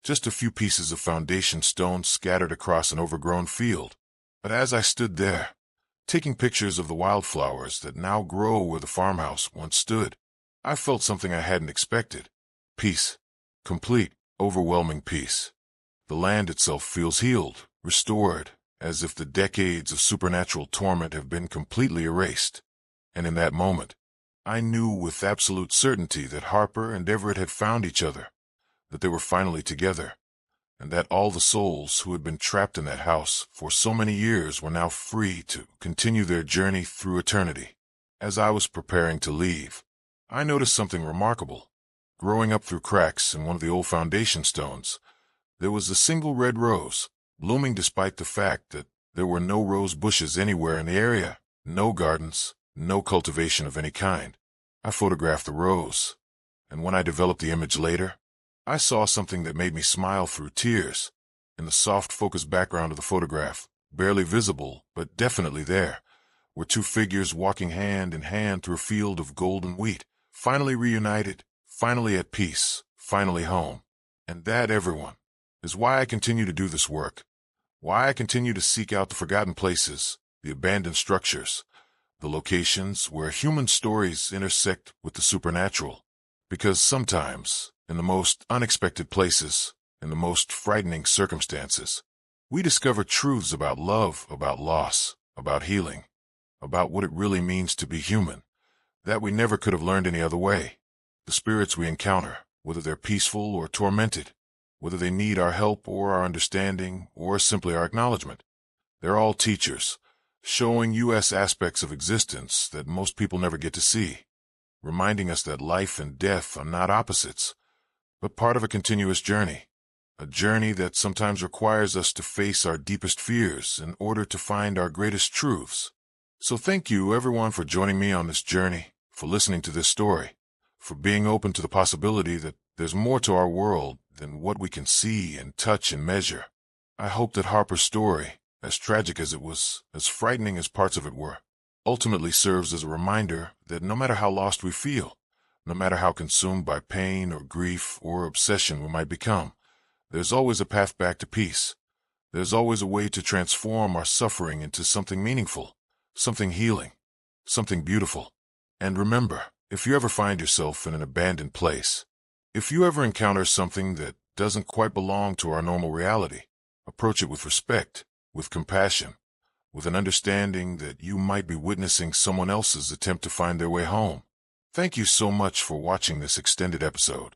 just a few pieces of foundation stone scattered across an overgrown field. But as I stood there, taking pictures of the wildflowers that now grow where the farmhouse once stood, I felt something I hadn't expected. Peace. Complete, overwhelming peace. The land itself feels healed, restored, as if the decades of supernatural torment have been completely erased. And in that moment, I knew with absolute certainty that Harper and Everett had found each other, that they were finally together, and that all the souls who had been trapped in that house for so many years were now free to continue their journey through eternity. As I was preparing to leave, I noticed something remarkable. Growing up through cracks in one of the old foundation stones, there was a single red rose, blooming despite the fact that there were no rose bushes anywhere in the area, no gardens, no cultivation of any kind. I photographed the rose, and when I developed the image later, I saw something that made me smile through tears. In the soft focused background of the photograph, barely visible, but definitely there, were two figures walking hand in hand through a field of golden wheat, finally reunited, finally at peace, finally home. And that, everyone, is why I continue to do this work, why I continue to seek out the forgotten places, the abandoned structures, the locations where human stories intersect with the supernatural. Because sometimes, in the most unexpected places, in the most frightening circumstances, we discover truths about love, about loss, about healing, about what it really means to be human, that we never could have learned any other way. The spirits we encounter, whether they're peaceful or tormented, whether they need our help or our understanding or simply our acknowledgement, they're all teachers, showing us aspects of existence that most people never get to see, reminding us that life and death are not opposites, but part of a continuous journey, a journey that sometimes requires us to face our deepest fears in order to find our greatest truths. So thank you, everyone, for joining me on this journey, for listening to this story, for being open to the possibility that there's more to our world than what we can see and touch and measure. I hope that Harper's story, as tragic as it was, as frightening as parts of it were, ultimately serves as a reminder that no matter how lost we feel, no matter how consumed by pain or grief or obsession we might become, there's always a path back to peace. There's always a way to transform our suffering into something meaningful, something healing, something beautiful. And remember, if you ever find yourself in an abandoned place, if you ever encounter something that doesn't quite belong to our normal reality, approach it with respect, with compassion, with an understanding that you might be witnessing someone else's attempt to find their way home. Thank you so much for watching this extended episode.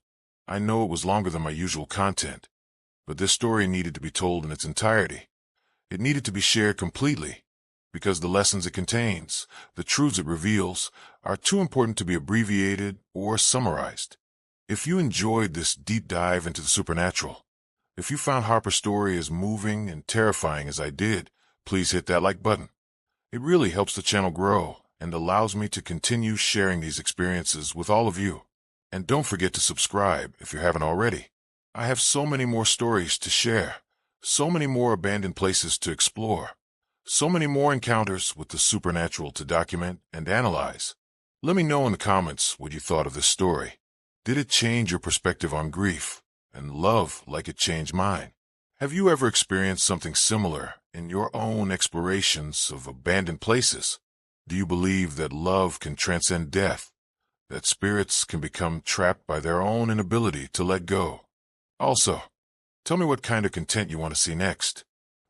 I know it was longer than my usual content, but this story needed to be told in its entirety. It needed to be shared completely, because the lessons it contains, the truths it reveals, are too important to be abbreviated or summarized. If you enjoyed this deep dive into the supernatural, if you found Harper's story as moving and terrifying as I did, please hit that like button. It really helps the channel grow and allows me to continue sharing these experiences with all of you. And don't forget to subscribe if you haven't already. I have so many more stories to share, so many more abandoned places to explore, so many more encounters with the supernatural to document and analyze. Let me know in the comments what you thought of this story. Did it change your perspective on grief and love like it changed mine? Have you ever experienced something similar in your own explorations of abandoned places? Do you believe that love can transcend death, that spirits can become trapped by their own inability to let go? Also, tell me what kind of content you want to see next.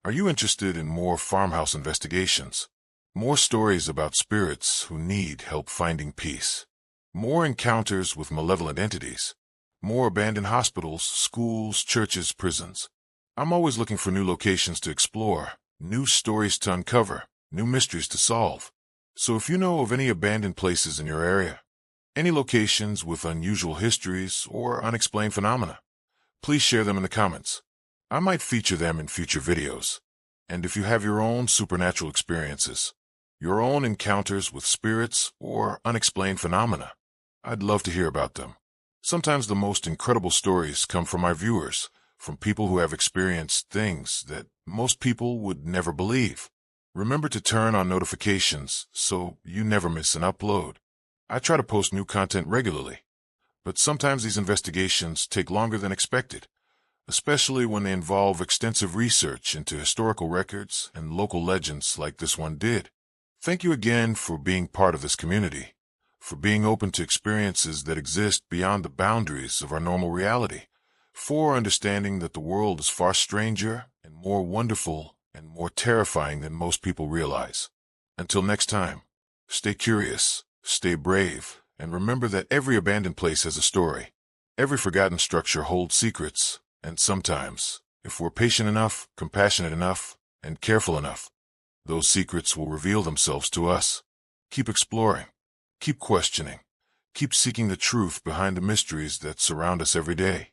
Are you interested in more farmhouse investigations? More stories about spirits who need help finding peace? More encounters with malevolent entities? More abandoned hospitals, schools, churches, prisons? I'm always looking for new locations to explore, new stories to uncover, new mysteries to solve. So if you know of any abandoned places in your area, any locations with unusual histories or unexplained phenomena, please share them in the comments. I might feature them in future videos. And if you have your own supernatural experiences, your own encounters with spirits or unexplained phenomena, I'd love to hear about them. Sometimes the most incredible stories come from my viewers, from people who have experienced things that most people would never believe. Remember to turn on notifications so you never miss an upload. I try to post new content regularly, but sometimes these investigations take longer than expected, especially when they involve extensive research into historical records and local legends like this one did. Thank you again for being part of this community, for being open to experiences that exist beyond the boundaries of our normal reality, for understanding that the world is far stranger and more wonderful and more terrifying than most people realize. Until next time, stay curious, stay brave, and remember that every abandoned place has a story. Every forgotten structure holds secrets, and sometimes, if we're patient enough, compassionate enough, and careful enough, those secrets will reveal themselves to us. Keep exploring, keep questioning, keep seeking the truth behind the mysteries that surround us every day.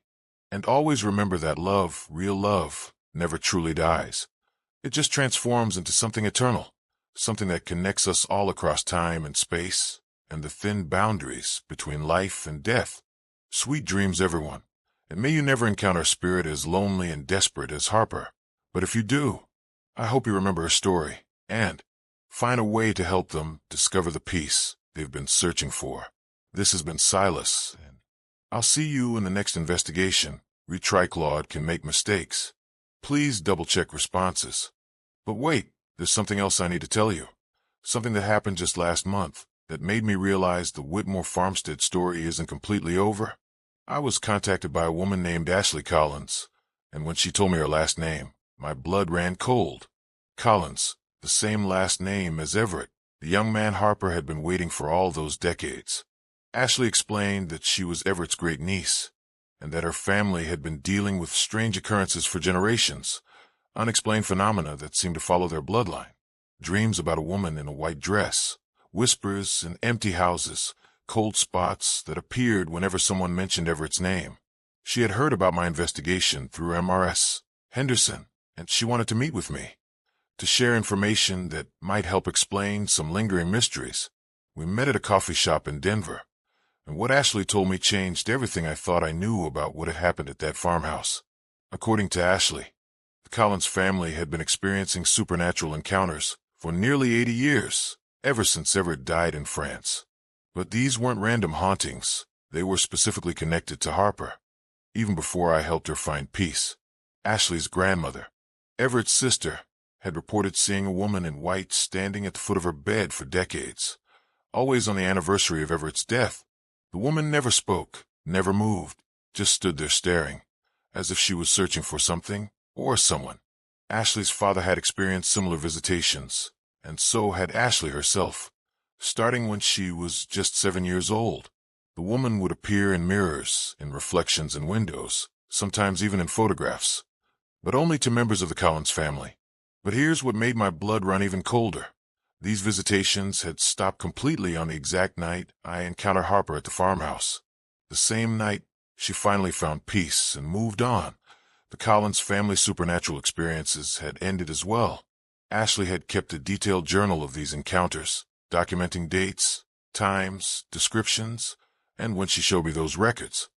And always remember that love, real love, never truly dies. It just transforms into something eternal, something that connects us all across time and space, and the thin boundaries between life and death. Sweet dreams, everyone, and may you never encounter a spirit as lonely and desperate as Harper. But if you do, I hope you remember her story, and find a way to help them discover the peace they've been searching for. This has been Silas, and I'll see you in the next investigation. Retry Claude can make mistakes. Please double-check responses. But wait, there's something else I need to tell you. something that happened just last month that made me realize the Whitmore Farmstead story isn't completely over. I was contacted by a woman named Ashley Collins, and when she told me her last name, my blood ran cold. Collins, the same last name as Everett, the young man Harper had been waiting for all those decades. Ashley explained that she was Everett's great niece, and that her family had been dealing with strange occurrences for generations, unexplained phenomena that seemed to follow their bloodline. Dreams about a woman in a white dress, whispers in empty houses, cold spots that appeared whenever someone mentioned Everett's name. She had heard about my investigation through MRS Henderson, and she wanted to meet with me, to share information that might help explain some lingering mysteries. We met at a coffee shop in Denver, and what Ashley told me changed everything I thought I knew about what had happened at that farmhouse. According to Ashley, the Collins family had been experiencing supernatural encounters for nearly 80 years, ever since Everett died in France. But these weren't random hauntings. They were specifically connected to Harper, even before I helped her find peace. Ashley's grandmother, Everett's sister, had reported seeing a woman in white standing at the foot of her bed for decades, always on the anniversary of Everett's death. The woman never spoke, never moved, just stood there staring, as if she was searching for something or someone. Ashley's father had experienced similar visitations, and so had Ashley herself. Starting when she was just 7 years old, the woman would appear in mirrors, in reflections in windows, sometimes even in photographs, but only to members of the Collins family. But here's what made my blood run even colder. These visitations had stopped completely on the exact night I encountered Harper at the farmhouse. The same night she finally found peace and moved on. The Collins family supernatural experiences had ended as well. Ashley had kept a detailed journal of these encounters, documenting dates, times, descriptions, and when she showed me those records,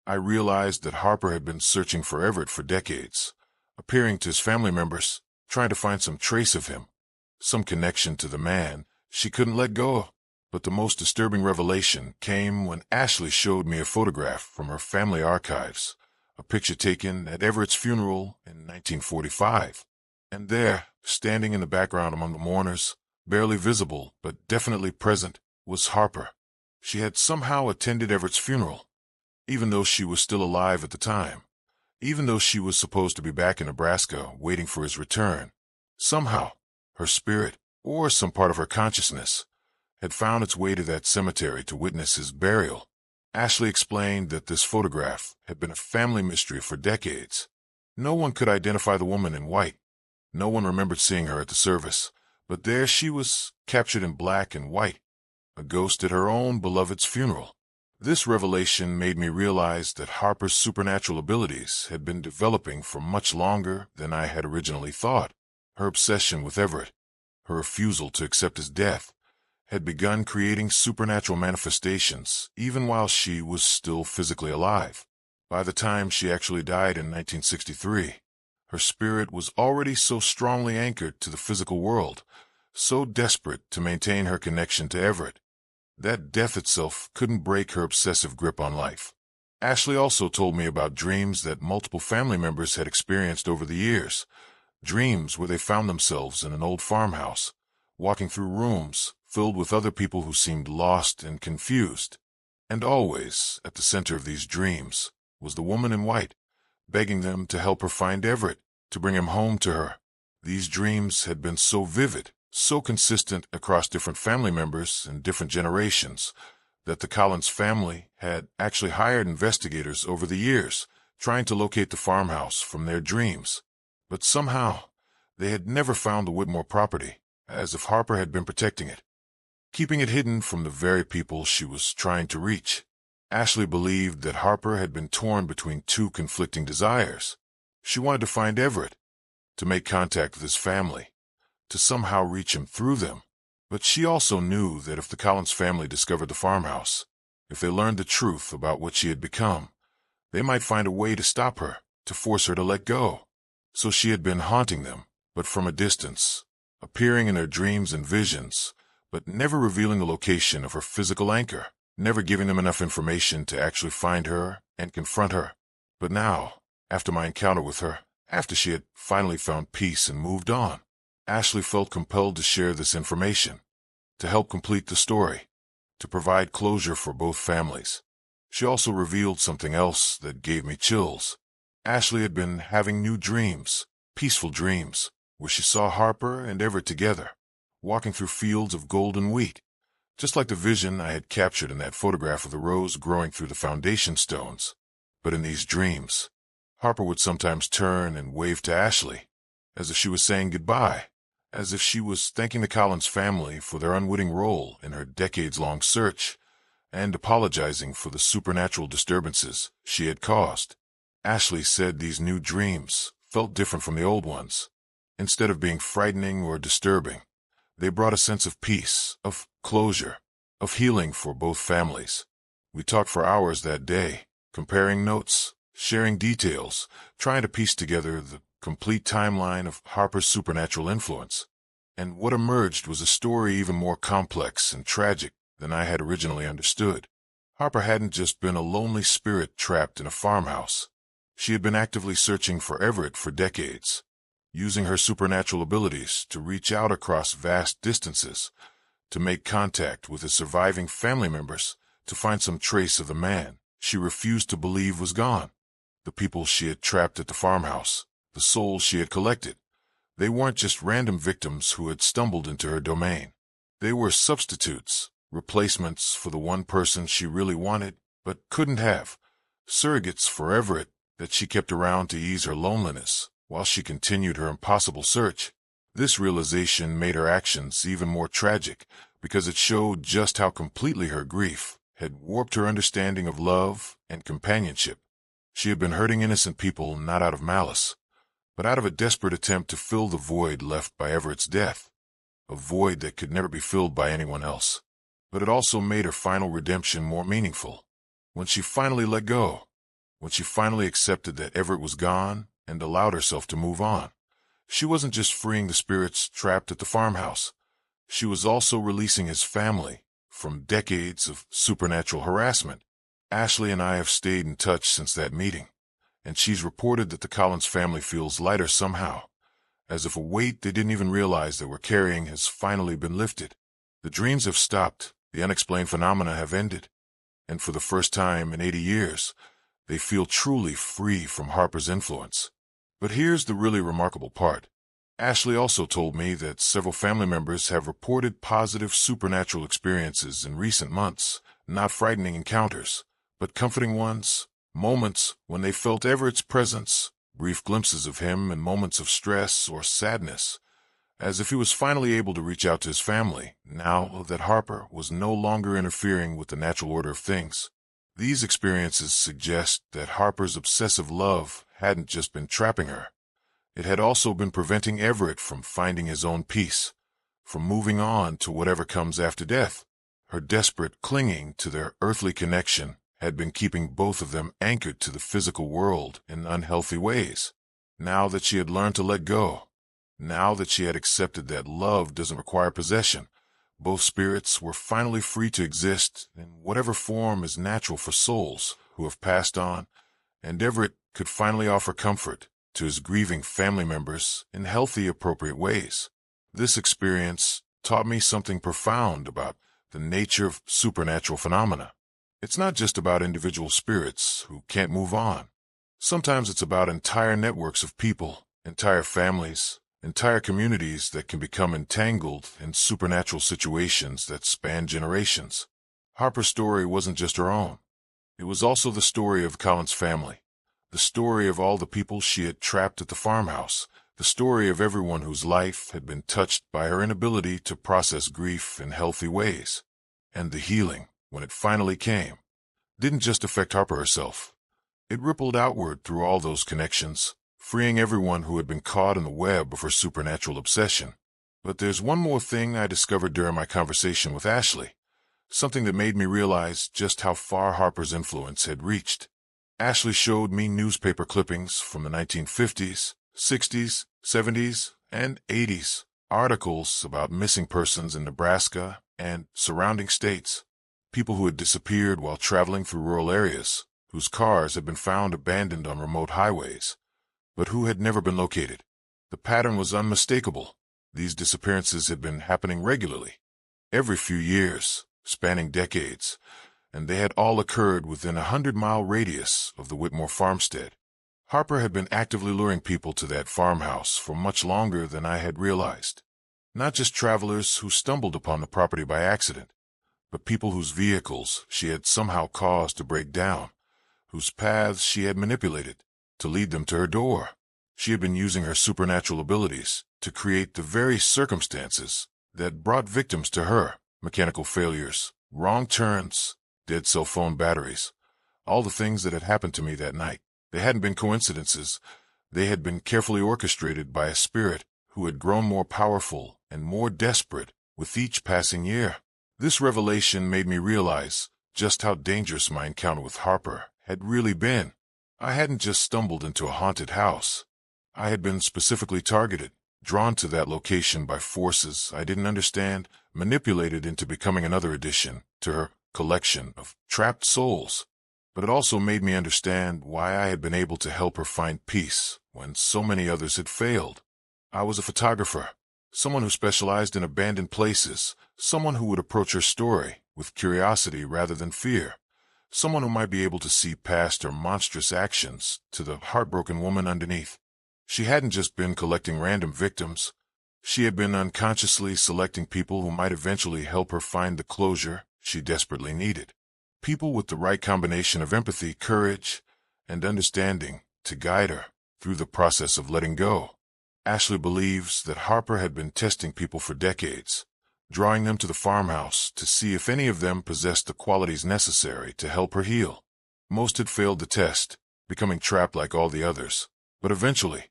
I realized that Harper had been searching for Everett for decades, appearing to his family members, trying to find some trace of him, some connection to the man she couldn't let go of. But the most disturbing revelation came when Ashley showed me a photograph from her family archives, a picture taken at Everett's funeral in 1945. And there, standing in the background among the mourners, barely visible but definitely present, was Harper. She had somehow attended Everett's funeral, even though she was still alive at the time, even though she was supposed to be back in Nebraska waiting for his return. Somehow, her spirit, or some part of her consciousness, had found its way to that cemetery to witness his burial. Ashley explained that this photograph had been a family mystery for decades. No one could identify the woman in white. No one remembered seeing her at the service, but there she was, captured in black and white, a ghost at her own beloved's funeral. This revelation made me realize that Harper's supernatural abilities had been developing for much longer than I had originally thought. Her obsession with Everett, her refusal to accept his death, had begun creating supernatural manifestations even while she was still physically alive. By the time she actually died in 1963, her spirit was already so strongly anchored to the physical world, so desperate to maintain her connection to Everett, that death itself couldn't break her obsessive grip on life. Ashley also told me about dreams that multiple family members had experienced over the years, dreams where they found themselves in an old farmhouse, walking through rooms filled with other people who seemed lost and confused. And always, at the center of these dreams, was the woman in white, begging them to help her find Everett, to bring him home to her. These dreams had been so vivid, so consistent across different family members and different generations, that the Collins family had actually hired investigators over the years, trying to locate the farmhouse from their dreams. But somehow, they had never found the Whitmore property, as if Harper had been protecting it, keeping it hidden from the very people she was trying to reach. Ashley believed that Harper had been torn between two conflicting desires. She wanted to find Everett, to make contact with his family, to somehow reach him through them. But she also knew that if the Collins family discovered the farmhouse, if they learned the truth about what she had become, they might find a way to stop her, to force her to let go. So she had been haunting them, but from a distance, appearing in their dreams and visions, but never revealing the location of her physical anchor, never giving them enough information to actually find her and confront her. But now, after my encounter with her, after she had finally found peace and moved on, Ashley felt compelled to share this information. to help complete the story, to provide closure for both families. She also revealed something else that gave me chills. Ashley had been having new dreams, peaceful dreams, where she saw Harper and Everett together, walking through fields of golden wheat, just like the vision I had captured in that photograph of the rose growing through the foundation stones. But in these dreams, Harper would sometimes turn and wave to Ashley, as if she was saying goodbye, as if she was thanking the Collins family for their unwitting role in her decades-long search, and apologizing for the supernatural disturbances she had caused. Ashley said these new dreams felt different from the old ones. Instead of being frightening or disturbing, they brought a sense of peace, of closure, of healing for both families. We talked for hours that day, comparing notes, sharing details, trying to piece together the complete timeline of Harper's supernatural influence. And what emerged was a story even more complex and tragic than I had originally understood. Harper hadn't just been a lonely spirit trapped in a farmhouse. She had been actively searching for Everett for decades, using her supernatural abilities to reach out across vast distances, to make contact with his surviving family members, to find some trace of the man she refused to believe was gone. The people she had trapped at the farmhouse, the souls she had collected, they weren't just random victims who had stumbled into her domain. They were substitutes, replacements for the one person she really wanted but couldn't have, surrogates for Everett that she kept around to ease her loneliness while she continued her impossible search. This realization made her actions even more tragic because it showed just how completely her grief had warped her understanding of love and companionship. She had been hurting innocent people not out of malice, but out of a desperate attempt to fill the void left by Everett's death, a void that could never be filled by anyone else. But it also made her final redemption more meaningful. When she finally let go, when she finally accepted that Everett was gone and allowed herself to move on, she wasn't just freeing the spirits trapped at the farmhouse. She was also releasing his family from decades of supernatural harassment. Ashley and I have stayed in touch since that meeting, and she's reported that the Collins family feels lighter somehow, as if a weight they didn't even realize they were carrying has finally been lifted. The dreams have stopped, the unexplained phenomena have ended, and for the first time in 80 years, they feel truly free from Harper's influence. But here's the really remarkable part. Ashley also told me that several family members have reported positive supernatural experiences in recent months, not frightening encounters, but comforting ones, moments when they felt Everett's presence, brief glimpses of him in moments of stress or sadness, as if he was finally able to reach out to his family, now that Harper was no longer interfering with the natural order of things. These experiences suggest that Harper's obsessive love hadn't just been trapping her. It had also been preventing Everett from finding his own peace, from moving on to whatever comes after death. Her desperate clinging to their earthly connection had been keeping both of them anchored to the physical world in unhealthy ways. Now that she had learned to let go, now that she had accepted that love doesn't require possession, both spirits were finally free to exist in whatever form is natural for souls who have passed on, and Everett could finally offer comfort to his grieving family members in healthy, appropriate ways. This experience taught me something profound about the nature of supernatural phenomena. It's not just about individual spirits who can't move on. Sometimes it's about entire networks of people, entire families, entire communities that can become entangled in supernatural situations that span generations. Harper's story wasn't just her own. It was also the story of Collins' family, the story of all the people she had trapped at the farmhouse, the story of everyone whose life had been touched by her inability to process grief in healthy ways. And the healing, when it finally came, didn't just affect Harper herself. It rippled outward through all those connections, freeing everyone who had been caught in the web of her supernatural obsession. But there's one more thing I discovered during my conversation with Ashley, something that made me realize just how far Harper's influence had reached. Ashley showed me newspaper clippings from the 1950s, 60s, 70s, and 80s, articles about missing persons in Nebraska and surrounding states, people who had disappeared while traveling through rural areas, whose cars had been found abandoned on remote highways, but who had never been located. The pattern was unmistakable. These disappearances had been happening regularly. every few years, spanning decades, and they had all occurred within a 100-mile radius of the Whitmore farmstead. Harper had been actively luring people to that farmhouse for much longer than I had realized. Not just travelers who stumbled upon the property by accident, but people whose vehicles she had somehow caused to break down, whose paths she had manipulated to lead them to her door. She had been using her supernatural abilities to create the very circumstances that brought victims to her: mechanical failures, wrong turns, dead cell phone batteries. All the things that had happened to me that night, they hadn't been coincidences. They had been carefully orchestrated by a spirit who had grown more powerful and more desperate with each passing year. This revelation made me realize just how dangerous my encounter with Harper had really been. I hadn't just stumbled into a haunted house. I had been specifically targeted, drawn to that location by forces I didn't understand, manipulated into becoming another addition to her collection of trapped souls. But it also made me understand why I had been able to help her find peace when so many others had failed. I was a photographer, someone who specialized in abandoned places, someone who would approach her story with curiosity rather than fear, someone who might be able to see past her monstrous actions to the heartbroken woman underneath. She hadn't just been collecting random victims. She had been unconsciously selecting people who might eventually help her find the closure she desperately needed. People with the right combination of empathy, courage, and understanding to guide her through the process of letting go. Ashley believes that Harper had been testing people for decades, drawing them to the farmhouse to see if any of them possessed the qualities necessary to help her heal. Most had failed the test, becoming trapped like all the others. But eventually,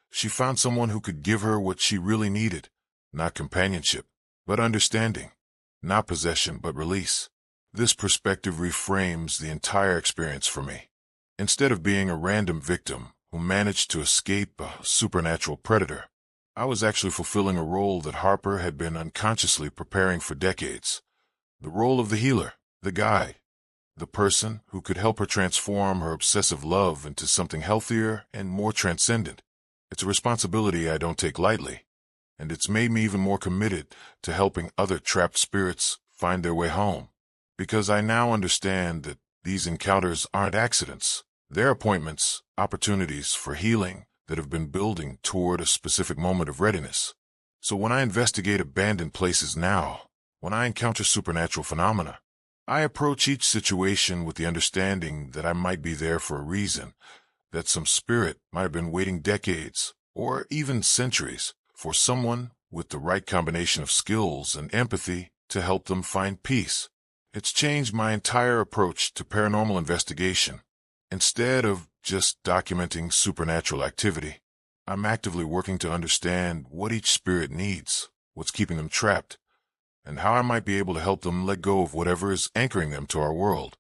she found someone who could give her what she really needed: not companionship, but understanding; not possession, but release. This perspective reframes the entire experience for me. Instead of being a random victim who managed to escape a supernatural predator, I was actually fulfilling a role that Harper had been unconsciously preparing for decades. The role of the healer, the guide, the person who could help her transform her obsessive love into something healthier and more transcendent. It's a responsibility I don't take lightly, and it's made me even more committed to helping other trapped spirits find their way home. Because I now understand that these encounters aren't accidents. They're appointments, opportunities for healing that have been building toward a specific moment of readiness. So when I investigate abandoned places now, when I encounter supernatural phenomena, I approach each situation with the understanding that I might be there for a reason, that some spirit might have been waiting decades, or even centuries, for someone with the right combination of skills and empathy to help them find peace. It's changed my entire approach to paranormal investigation. Instead of just documenting supernatural activity, I'm actively working to understand what each spirit needs, what's keeping them trapped, and how I might be able to help them let go of whatever is anchoring them to our world.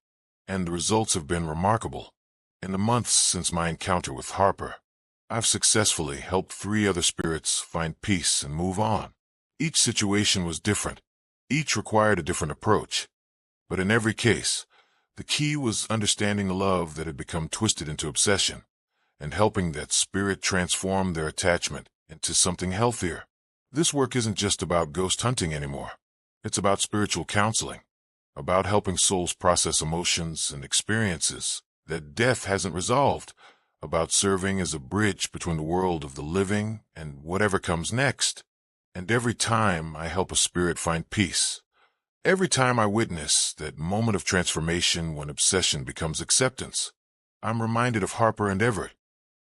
And the results have been remarkable. In the months since my encounter with Harper, I've successfully helped 3 other spirits find peace and move on. Each situation was different. Each required a different approach. But in every case, the key was understanding the love that had become twisted into obsession, and helping that spirit transform their attachment into something healthier. This work isn't just about ghost hunting anymore. It's about spiritual counseling, about helping souls process emotions and experiences that death hasn't resolved, about serving as a bridge between the world of the living and whatever comes next. And every time I help a spirit find peace, every time I witness that moment of transformation when obsession becomes acceptance, I'm reminded of Harper and Everett,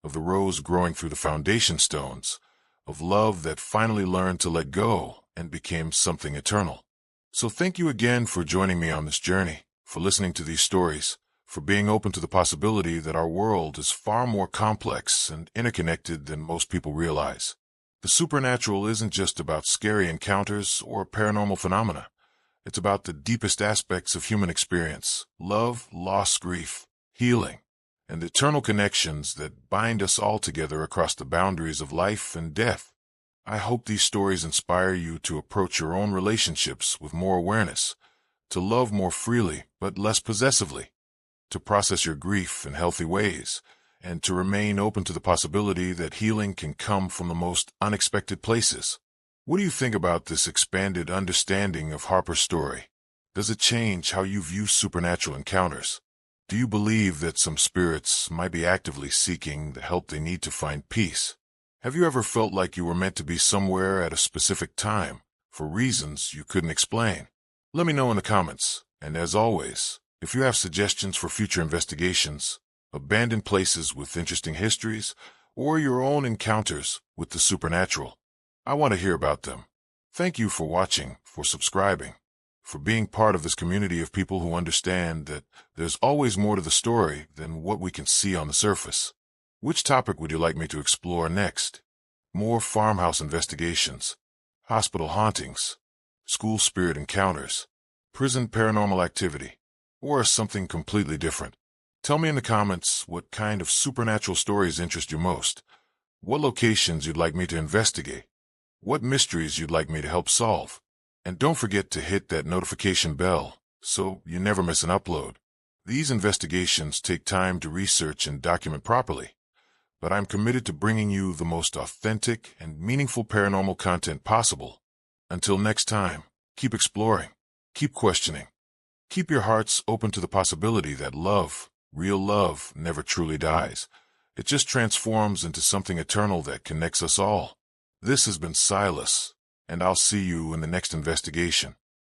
of the rose growing through the foundation stones, of love that finally learned to let go and became something eternal. So thank you again for joining me on this journey, for listening to these stories, for being open to the possibility that our world is far more complex and interconnected than most people realize. The supernatural isn't just about scary encounters or paranormal phenomena. It's about the deepest aspects of human experience: love, loss, grief, healing, and the eternal connections that bind us all together across the boundaries of life and death. I hope these stories inspire you to approach your own relationships with more awareness, to love more freely but less possessively, to process your grief in healthy ways, and to remain open to the possibility that healing can come from the most unexpected places. What do you think about this expanded understanding of Harper's story? Does it change how you view supernatural encounters? Do you believe that some spirits might be actively seeking the help they need to find peace? Have you ever felt like you were meant to be somewhere at a specific time for reasons you couldn't explain? Let me know in the comments. And as always, if you have suggestions for future investigations, abandoned places with interesting histories, or your own encounters with the supernatural, I want to hear about them. Thank you for watching, for subscribing, for being part of this community of people who understand that there's always more to the story than what we can see on the surface. Which topic would you like me to explore next? More farmhouse investigations, hospital hauntings, school spirit encounters, prison paranormal activity, or something completely different? Tell me in the comments what kind of supernatural stories interest you most, what locations you'd like me to investigate, what mysteries you'd like me to help solve. And don't forget to hit that notification bell so you never miss an upload. These investigations take time to research and document properly, but I'm committed to bringing you the most authentic and meaningful paranormal content possible. Until next time, keep exploring, keep questioning, keep your hearts open to the possibility that love, real love, never truly dies. It just transforms into something eternal that connects us all. This has been Silas, and I'll see you in the next investigation.